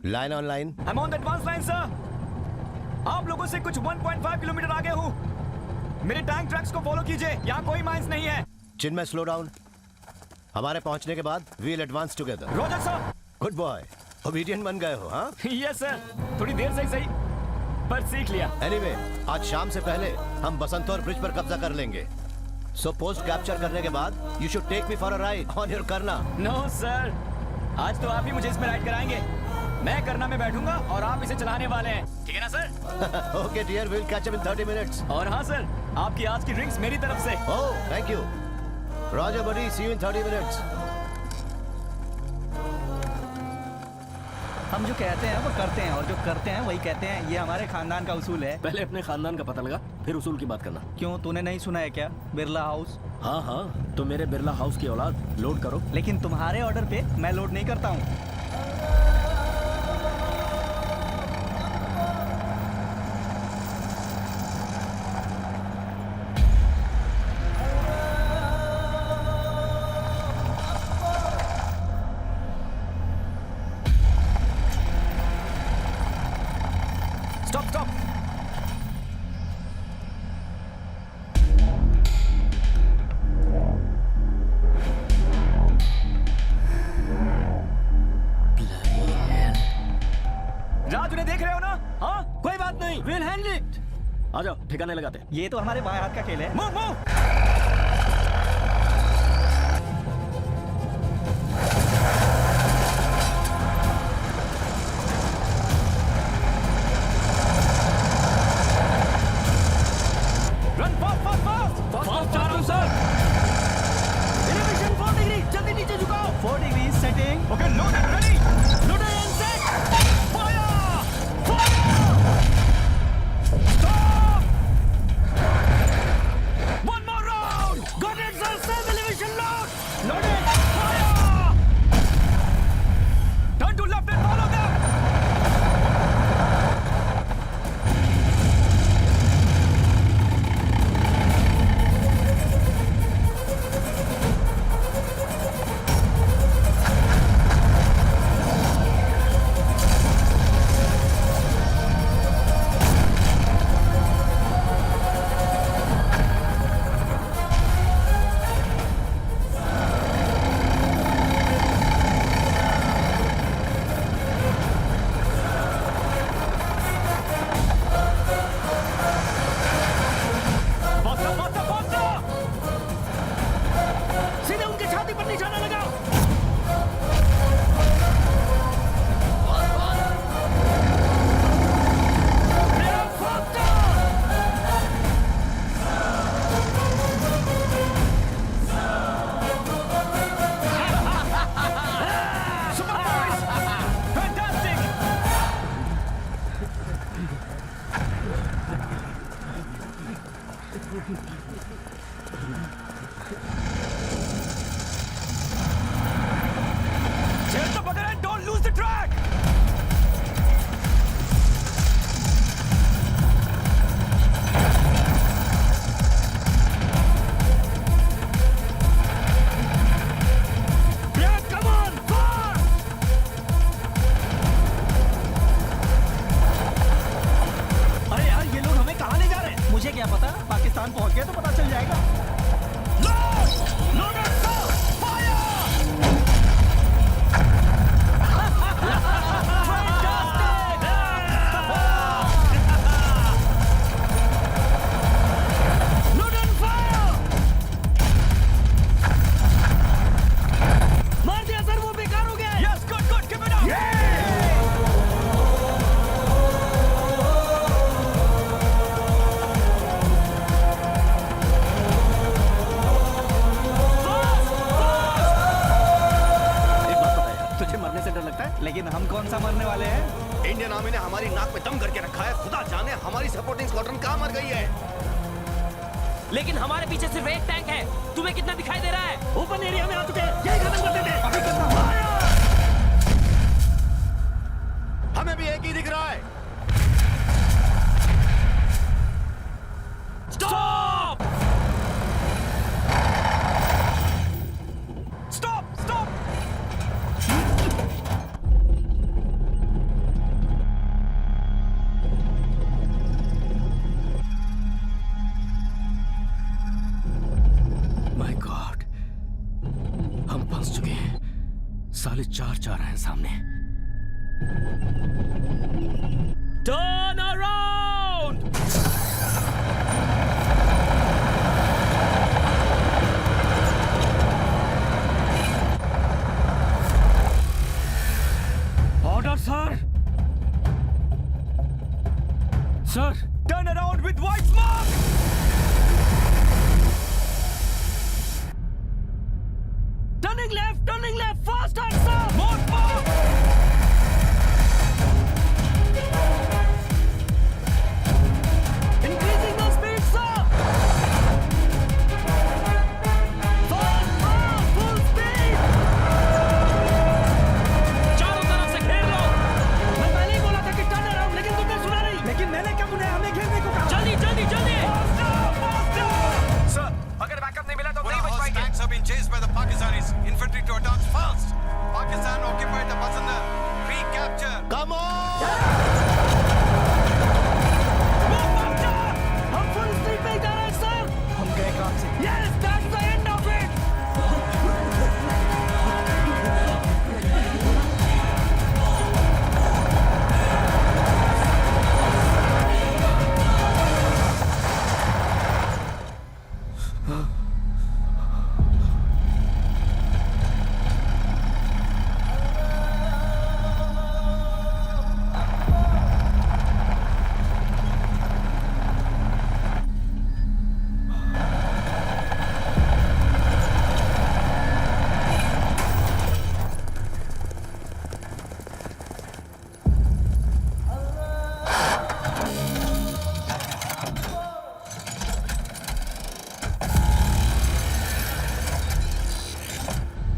Line on line. I am on the advance line sir. आप लोगों से कुछ 1.5 किलोमीटर आगे हूँ। मेरे टैंक ट्रैक्स को फॉलो कीजिए, यहाँ कोई माइंस नहीं है। Chinmay slow down. हमारे पहुंचने के बाद we'll advance together. Roger sir. Good boy. Obedient बन गए हो, हाँ? यस सर, थोड़ी देर से ही सही, पर सीख लिया। एनीवे, आज शाम से पहले हम बसंतौर ब्रिज पर कब्जा कर लेंगे। सो पोस्ट कैप्चर करने के बाद you should take me for a ride on your करना। नो सर, आज तो आप ही मुझे इसमें राइड कराएंगे। मैं करना में बैठूंगा और आप इसे चलाने वाले हैं, ठीक है ना sir? Okay dear, will catch up in 30 minutes. और हाँ सर, आपकी आज की ड्रिंक्स मेरी तरफ से। Oh, thank you. Roger buddy, see you in 30 minutes. हम जो कहते हैं वो करते हैं, और जो करते हैं वही कहते हैं। ये हमारे खानदान का उसूल है। पहले अपने खानदान का पता लगा, फिर उसूल की बात करना। क्यों, तूने नहीं सुना है क्या? बिरला हाउस। हाँ हाँ, तो मेरे बिरला हाउस की औलाद लोड करो। लेकिन तुम्हारे ऑर्डर पे मैं लोड नहीं करता हूँ। Stop stop. राज, उन्हें देख रहे हो ना? हाँ, कोई बात नहीं, विल हैंडल इट। आ जाओ, ठिकाने लगाते। ये तो हमारे बाएं हाथ का खेल है। Move move. Run fast fast fast fast जा रहा हूं सर। एलिवेशन 4 डिग्री, जल्दी नीचे झुकाओ। 4 degree setting. Okay, load and ready. Load and set. Fire fire. Stop. One more round. Got it sir, same elevation load. Loaded. Fire. Turn to left and follow them. सीधे उनकी छाती पर निशाना लगाओ। Super boys! Fantastic! Chase the bugger and don't lose the track! Indian army ने हमारी नाक पे दम करके रखा है। खुदा जाने हमारी सपोर्टिंग स्क्वाड्रन कहाँ मर गई है। लेकिन हमारे पीछे सिर्फ एक टैंक है। तुम्हें कितना दिखाई दे रहा है? ओपन एरिया में आ चुके हैं, यही खत्म कर देते हैं। अभी करना हमें भी एक ही दिख रहा है। Stop! Stop! Stop! My God, हम फंस चुके हैं। साले चार चार हैं सामने। Turn around! Order, sir! Sir! Turn around with white smoke! Turning left, faster, sir! More smoke! Increasing the speed, sir! Fast, full speed! चारों तरफ से घेर लो। मैं पहले ही बोला था कि टर्न अराउंड, लेकिन तुमने सुना नहीं। लेकिन मैंने क्या बुलाया, हमें घेरने को कहा। जल्दी जल्दी जल्दी! Sir, अगर बैकअप नहीं मिला तो नहीं बच पाएंगे। Tanks have been chased by the Pakistanis. Infantry to attack fast. Pakistan occupied the Bazanda. Recapture. Come on! हम फुल स्पीड पे जा रहे हैं, सर। हम गए काम से। Yes, that's the end of it!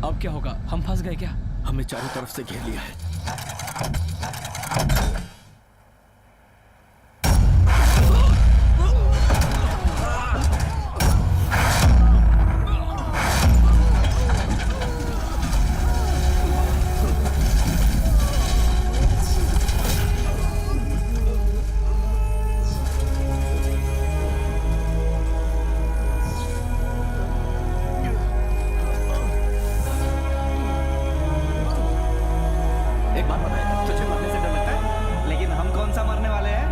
अब क्या होगा? हम फंस गए क्या? हमें चारों तरफ से घेर लिया है। एक बात बताए, तुझे मरने से डर लगता है, लेकिन हम कौन सा मरने वाले हैं?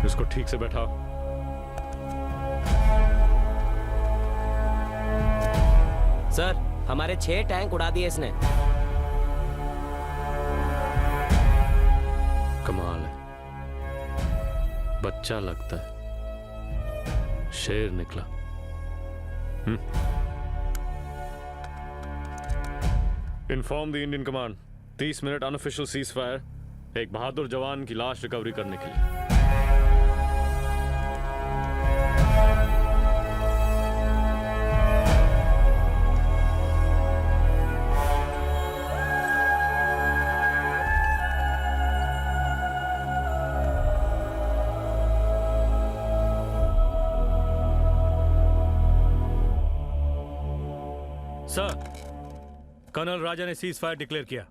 इसको ठीक से बैठाओ। सर, हमारे 6 टैंक उड़ा दिए इसने। कमाल है, बच्चा लगता है, शेर निकला। Inform the Indian command 30 minute unofficial cease fire एक बहादुर जवान की लाश रिकवरी करने के लिए। सर, कर्नल राजा ने सीज फायर डिक्लेयर किया।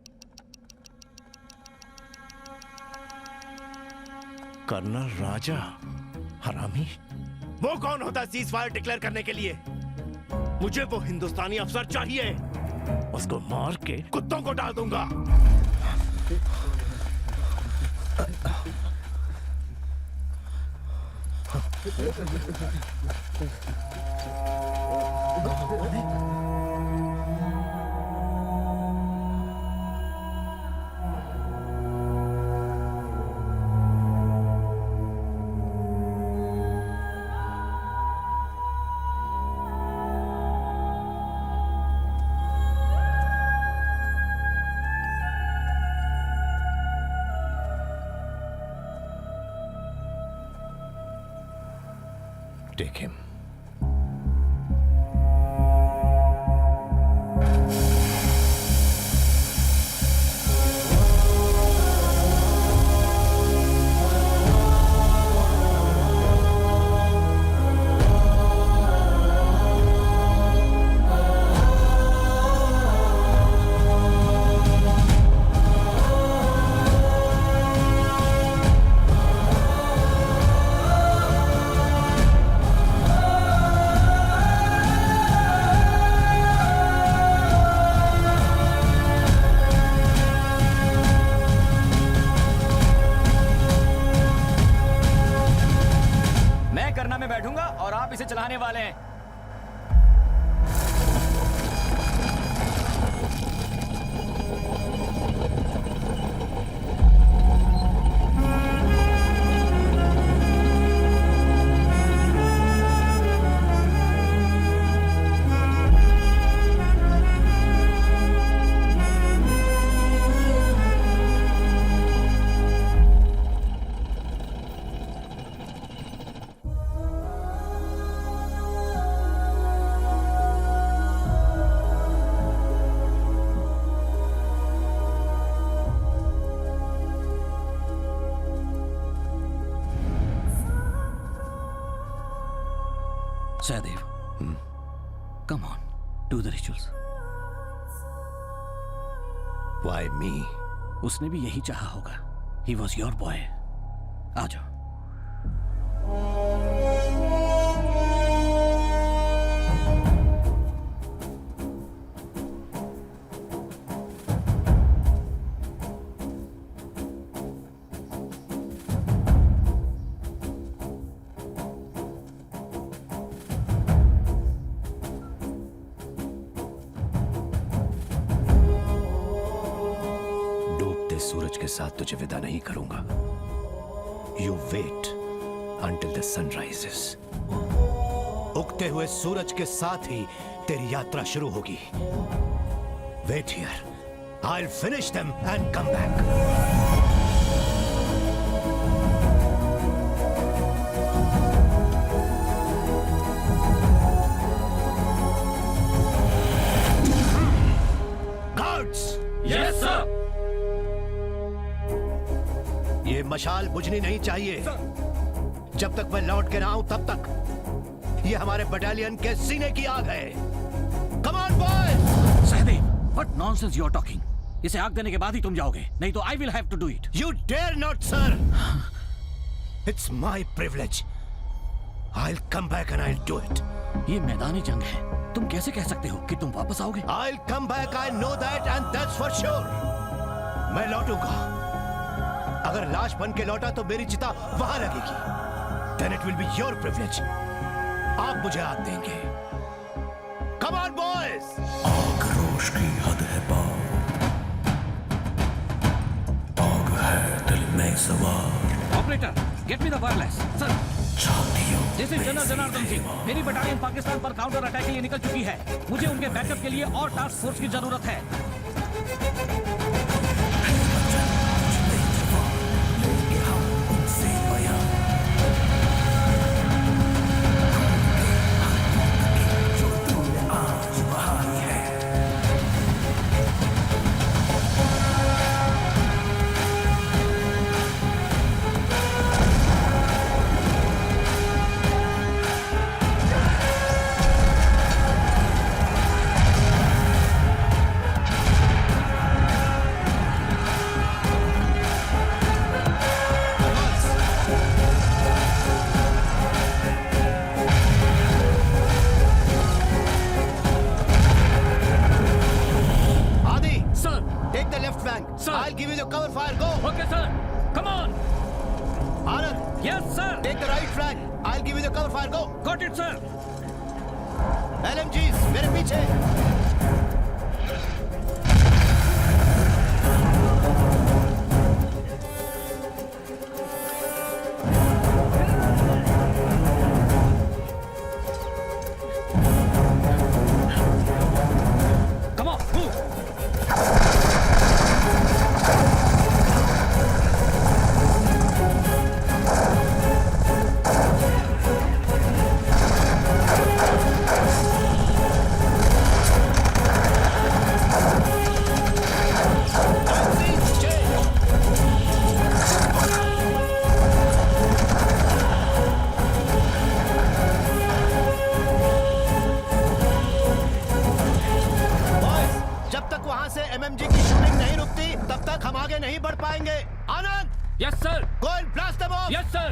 कर्नल राजा हरामी, वो कौन होता है सीज फायर डिक्लेयर करने के लिए? मुझे वो हिंदुस्तानी अफसर चाहिए, उसको मार के कुत्तों को डाल दूंगा। Take him. इसे चलाने वाले हैं। Sahadev, come on, do the rituals. Why me? उसने भी यही चाहा होगा. He was your boy. आ जाओ. सूरज के साथ तुझे विदा नहीं करूंगा. You wait until the sun rises. उगते हुए सूरज के साथ ही तेरी यात्रा शुरू होगी. Wait here. I'll finish them and come back. Guards! Yes, sir. ये मशाल बुझनी नहीं चाहिए. जब तक मैं लौट के ना आऊं तब तक ये हमारे बटालियन के सीने की आग है. Come on, boys! Sahdev, what nonsense you are talking? इसे आग देने के बाद ही तुम जाओगे, नहीं तो I will have to do it. You dare not, sir. It's my privilege. I'll come back and I'll do it. ये मैदानी जंग है. तुम कैसे कह सकते हो कि तुम वापस आओगे? I'll come back. I know that and that's for sure. मैं लौटूंगा. अगर लाश बन के लौटा तो मेरी चिता वहां लगेगी. Then it will be your privilege. आप मुझे आग देंगे. Come on, boys! आक्रोश की हद है पार. आग है दिल में सवार. Operator, get me the wireless. Sir. This is general Janardan Singh. मेरी बटालियन पाकिस्तान पर काउंटर अटैक के लिए निकल चुकी है. मुझे उनके बैकअप के लिए और टास्क फोर्स की जरूरत है. I'll give you the cover fire. Go. Okay, sir. Come on. Anand. Yes, sir. Take the right flank. I'll give you the cover fire. Go. Got it, sir. LMGs, मेरे पीछे. Come on, move. जब तक वहां से MMG की shooting नहीं रुकती तब तक हम आगे नहीं बढ़ पाएंगे. आनंद. Yes, sir. Go and blast them off. Yes, sir.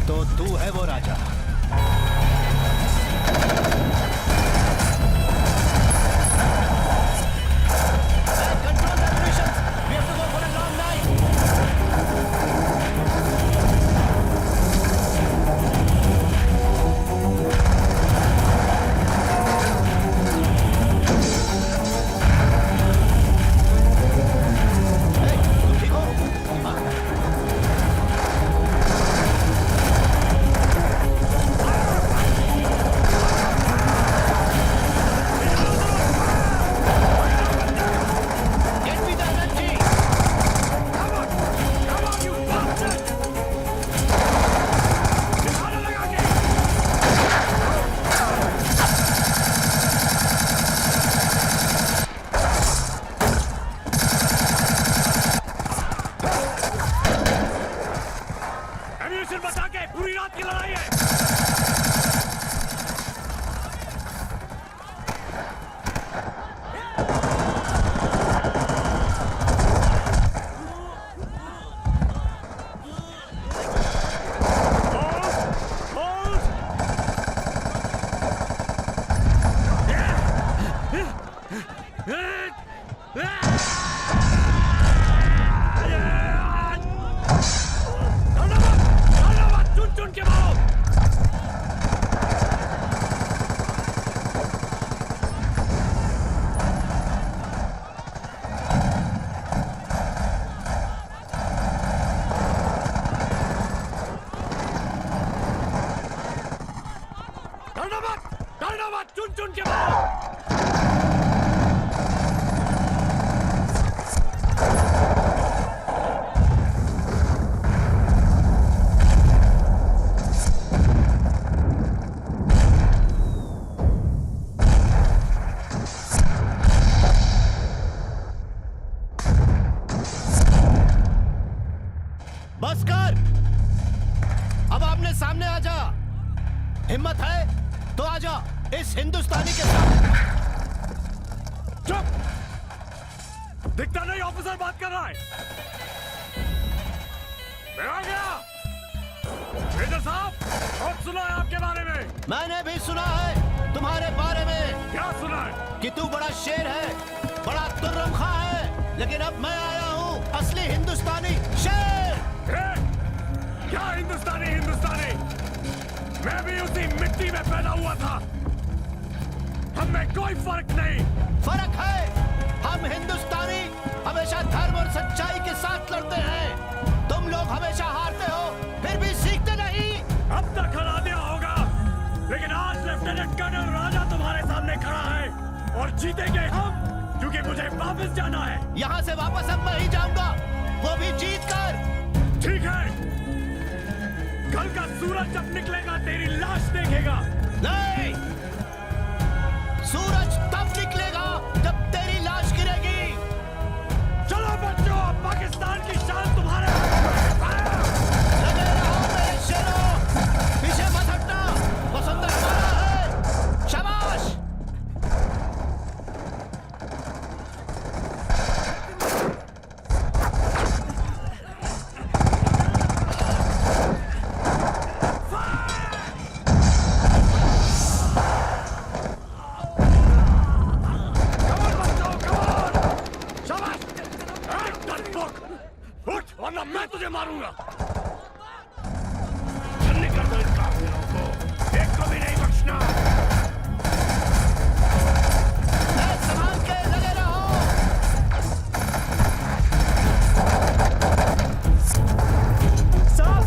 तो तू है वो राजा. Control the positions. We have to go for a long night. Hey, तुम ठीक हो? हाँ? Get me the energy! Ammunition बचा के पूरी रात की लड़ाई है. चुन चुन के मारो. डरना मत, चुन चुन के मारो. बस कर. अब आमने सामने आ जा। हिम्मत है तो आ जा इस हिंदुस्तानी के साथ। चुप! दिखता नहीं ऑफिसर बात कर रहा है। मैं आ गया। मेजर साहब, बहुत सुना है आपके बारे में। मैंने भी सुना है तुम्हारे बारे में। क्या सुना है? कि तू बड़ा शेर है, बड़ा तुर्रमखा है, लेकिन अब मैं आया हूँ असली हिंदुस्तानी शेर। क्या हिंदुस्तानी? मैं भी उसी मिट्टी में पैदा हुआ था। हम में कोई फर्क नहीं। फर्क है। हम हिंदुस्तानी हमेशा धर्म और सच्चाई के साथ लड़ते हैं। तुम लोग हमेशा हारते हो, फिर भी सीखते नहीं। अब तक हरा दिया होगा, लेकिन आज लेफ्टिनेंट कर्नल राजा तुम्हारे सामने खड़ा है और जीतेंगे हम, क्योंकि मुझे वापस जाना है। यहाँ से वापस अब मैं ही जाऊंगा, वो भी जीत कर। ठीक है, कल का सूरज जब निकलेगा तेरी लाश देखेगा। नहीं, सूरज तब निकलेगा जब तेरी लाश गिरेगी। चलो बच्चों, पाकिस्तान की शान तुम्हारे लगे रहो मेरे शेरों, पीछे मत हटना, वसुंधरा हमारा है। शाबाश। वरना मैं तुझे मारूंगा। छन्नी कर दो इन काफिरों को, एक को भी नहीं बख्शना। संभाल के लगे रहो। साहब,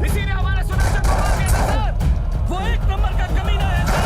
इसी ने हमारे सुरक्षा को मार दिया था सर। वो एक नंबर का कमीना है सर।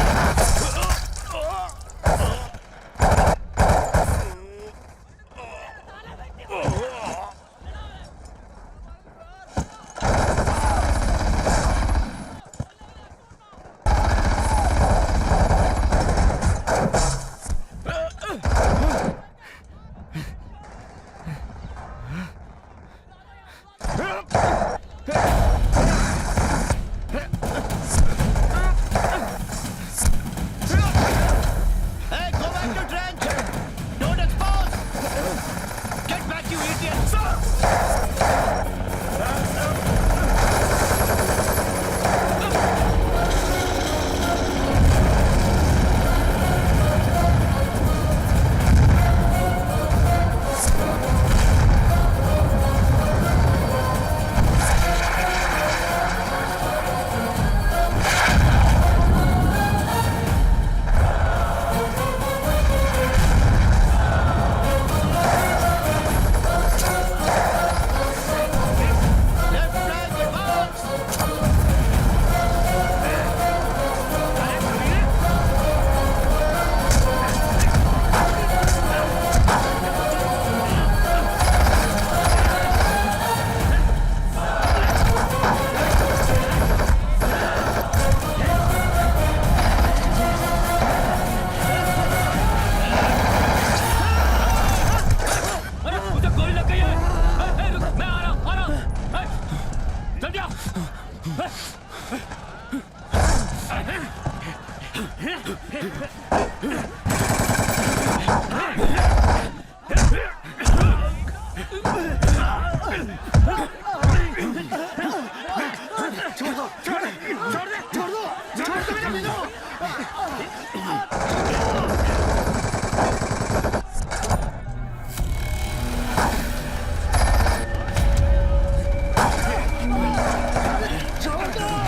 छोड़ दो।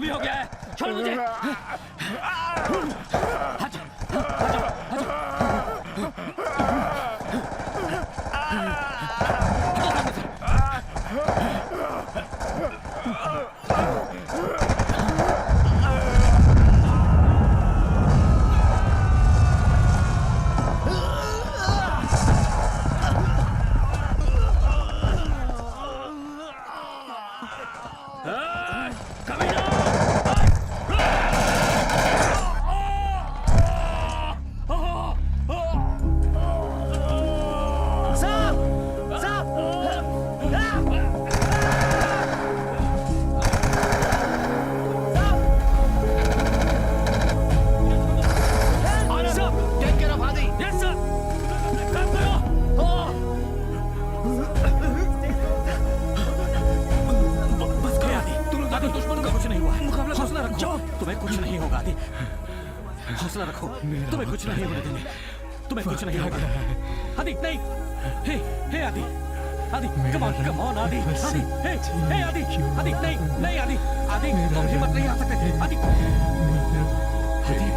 कमी हो गया है। छोड़ मुझे। हट, हट, हौसला रखो। तुम्हें कुछ नहीं होने देंगे। तुम्हें कुछ नहीं होगा। आदि नहीं। हे हे आदि आदि कम ऑन आदि आदि हे आदि आदि नहीं आदि आदि तुम हिम्मत नहीं आ सकते आदि आदि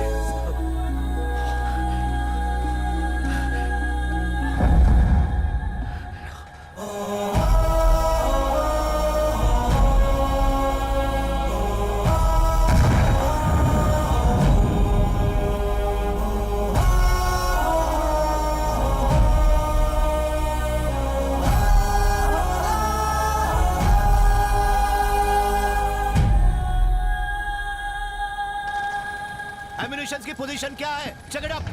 एम्युनिशंस की पोजीशन क्या है? Check it up.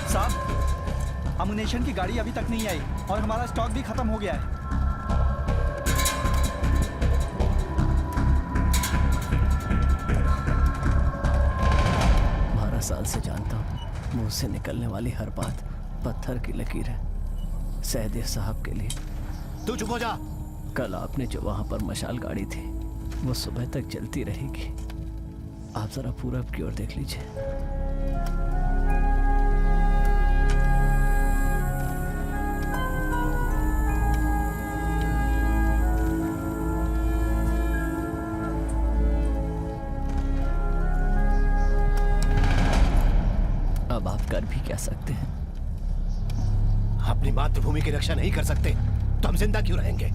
साहब, अम्युनिशन की गाड़ी अभी तक नहीं आई और हमारा स्टॉक भी खत्म हो गया है। 12 साल से जानता हूँ, मुंह से निकलने वाली हर बात पत्थर की लकीर है। सहदेव साहब के लिए। तू चुप हो जा। कल आपने जो वहां पर मशाल गाड़ी थी, वो सुबह तक जलती रहेगी। आप जरा पूरब की ओर देख लीजिए। अब आप कर भी क्या सकते हैं? अपनी मातृभूमि की रक्षा नहीं कर सकते तो हम जिंदा क्यों रहेंगे?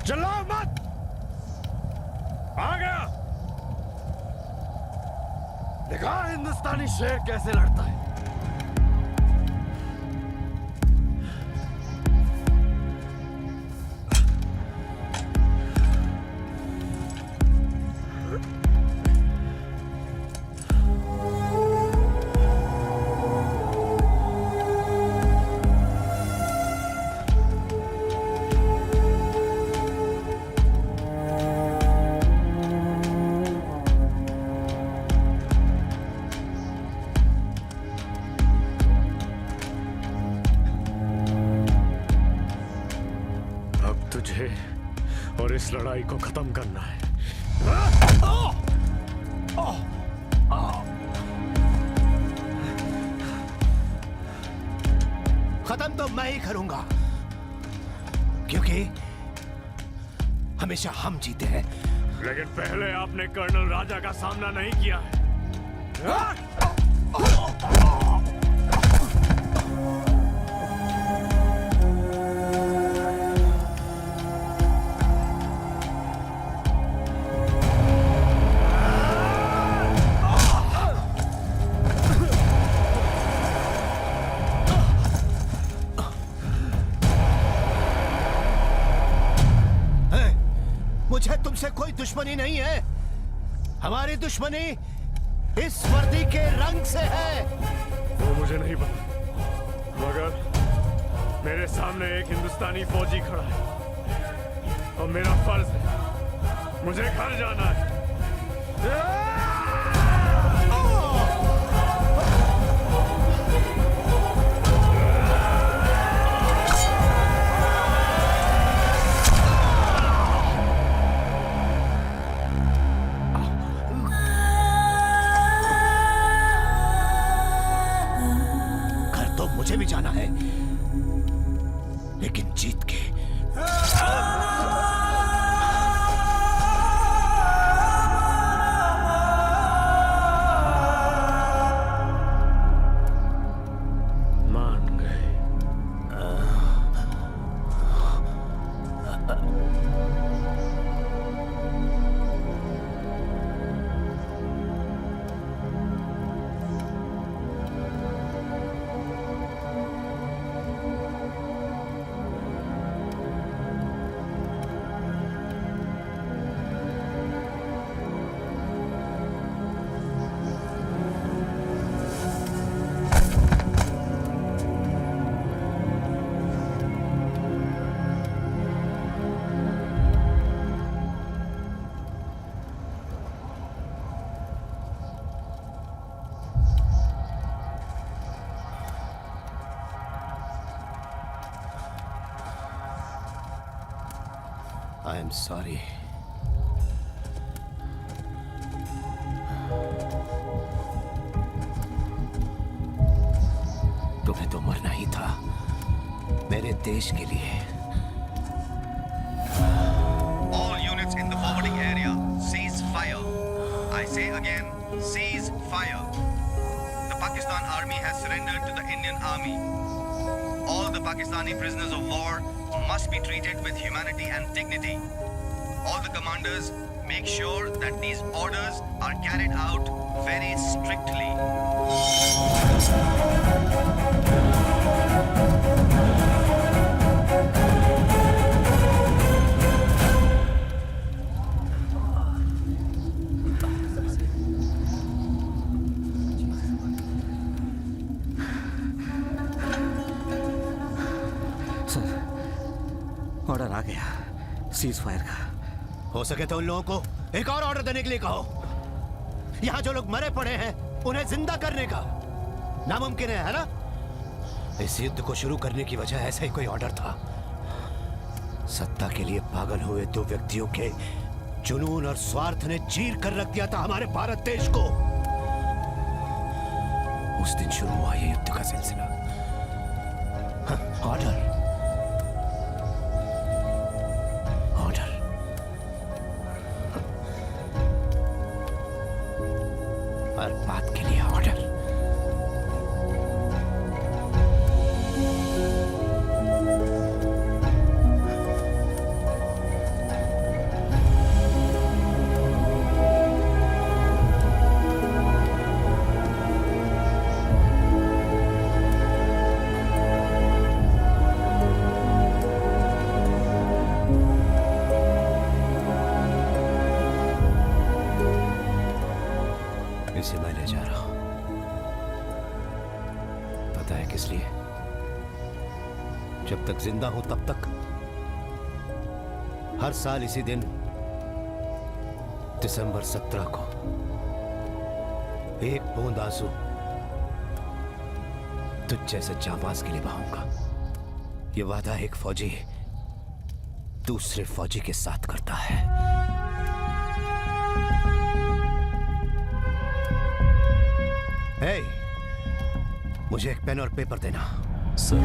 चिल्लाओ मत। आ गया। देखा हिंदुस्तानी शेर कैसे लड़ता है। है और इस लड़ाई को खत्म करना है। खत्म तो मैं ही करूंगा, क्योंकि हमेशा हम जीते हैं। लेकिन पहले आपने कर्नल राजा का सामना नहीं किया है। मुझे तुमसे कोई दुश्मनी नहीं है। हमारी दुश्मनी इस वर्दी के रंग से है। वो मुझे नहीं पता, मगर मेरे सामने एक हिंदुस्तानी फौजी खड़ा है और मेरा फर्ज है, मुझे घर जाना है। मुझे भी जाना है, लेकिन जीत के। मान गए। I am sorry. तुम्हें तो मरना ही था मेरे देश के लिए। All units in the forwarding area, cease fire. I say again, cease fire. The Pakistan Army has surrendered to the Indian Army. All the Pakistani prisoners of war must be treated with humanity and dignity. All the commanders make sure that these orders are carried out very strictly. Order आ गया cease fire का। हो सके तो उन लोगों को एक और ऑर्डर देने के लिए कहो। यहाँ जो लोग मरे पड़े हैं उन्हें जिंदा करने का। नामुमकिन है ना? इस युद्ध को शुरू करने की वजह ऐसा ही कोई ऑर्डर था। सत्ता के लिए पागल हुए दो व्यक्तियों के जुनून और स्वार्थ ने चीर कर रख दिया था हमारे भारत देश को। उस दिन शुरू हुआ ये युद्ध का सिलसिला। ऑर्डर हर बात के लिए ऑर्डर। इसे मैं ले जा रहा हूं। पता है किस लिए? जब तक जिंदा हूं तब तक हर साल इसी दिन दिसंबर 17 को एक बूंद आंसू तुझ जैसे जाबाज के लिए बहाऊंगा। ये वादा एक फौजी दूसरे फौजी के साथ करता है। हे, मुझे एक पेन और पेपर देना। सर।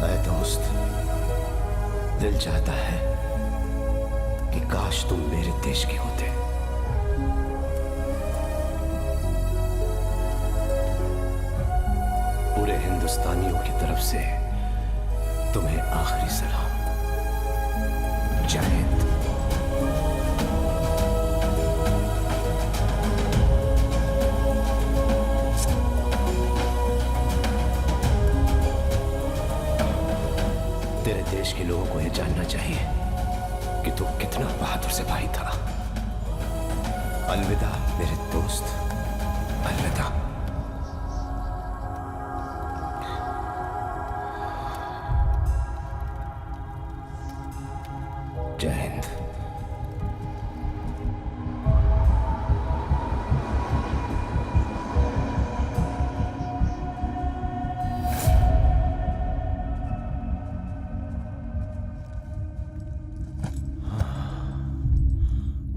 ऐ दोस्त, दिल चाहता है कि काश तुम मेरे देश के होते। पूरे हिंदुस्तानियों की तरफ से तुम्हें आखिरी सलाम। जय हिंद। तेरे देश के लोगों को यह जानना चाहिए कि तू कितना बहादुर सिपाही था। अलविदा मेरे दोस्त, अलविदा। जय हिंद।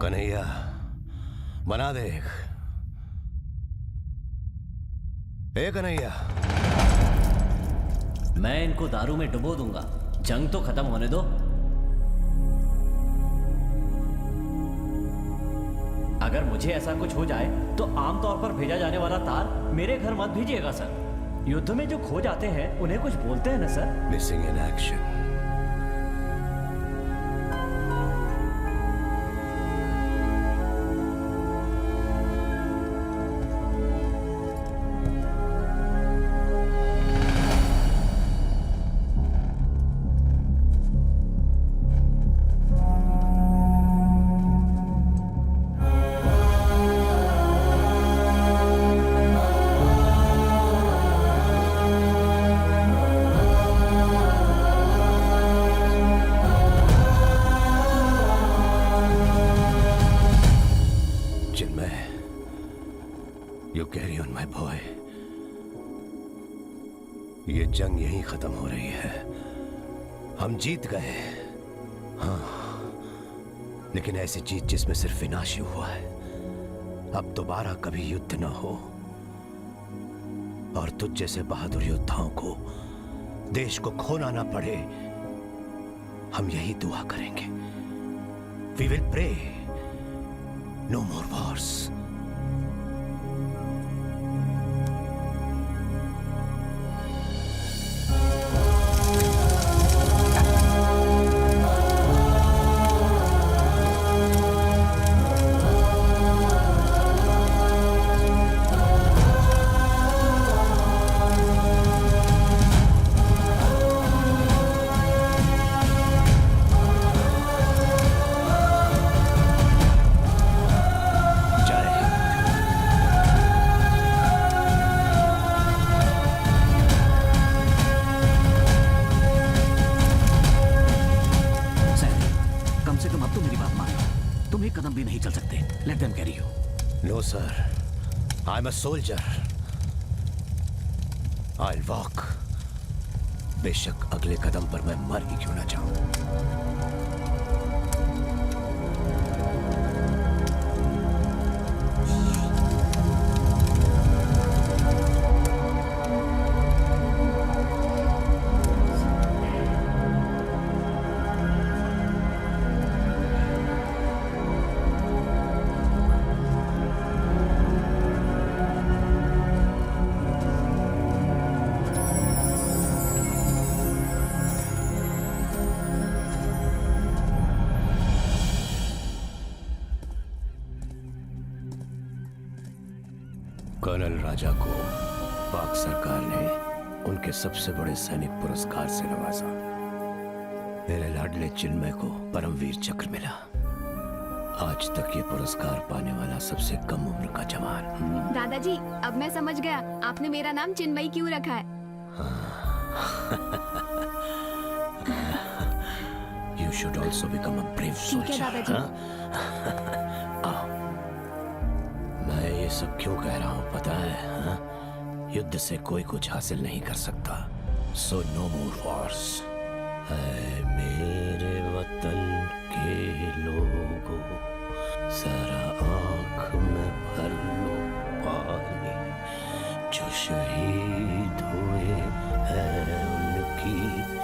कन्हैया, बना दे एक। ए कन्हैया। मैं इनको दारू में डुबो दूंगा, जंग तो खत्म होने दो। अगर मुझे ऐसा कुछ हो जाए तो आमतौर पर भेजा जाने वाला तार मेरे घर मत भेजिएगा सर। युद्ध में जो खो जाते हैं उन्हें कुछ बोलते हैं ना सर। Missing in action. ये जंग यहीं खत्म हो रही है। हम जीत गए, हाँ, लेकिन ऐसी जीत जिसमें सिर्फ विनाश ही हुआ है। अब दोबारा कभी युद्ध न हो और तुझ जैसे बहादुर योद्धाओं को देश को खोना ना पड़े, हम यही दुआ करेंगे। We will pray, no more wars. No, sir. I'm a soldier. I'll walk. बेशक अगले कदम पर मैं मर ही क्यों ना जाऊं। कर्नल राजा को पाक सरकार ने उनके सबसे बड़े सैनिक पुरस्कार से नवाजा। मेरे लाडले चिन्मय को परमवीर चक्र मिला। आज तक ये पुरस्कार पाने वाला सबसे कम उम्र का जवान। दादाजी, अब मैं समझ गया आपने मेरा नाम चिन्मयी क्यों रखा है। You should also become a brave soldier. ठीक है दादाजी। मैं ये सब क्यों कह रहा हूँ पता है? हा? युद्ध से कोई कुछ हासिल नहीं कर सकता। So no more wars. ऐ मेरे वतन के लोगों, जरा आँख में भर लो पानी। जो शहीद हुए हैं उनकी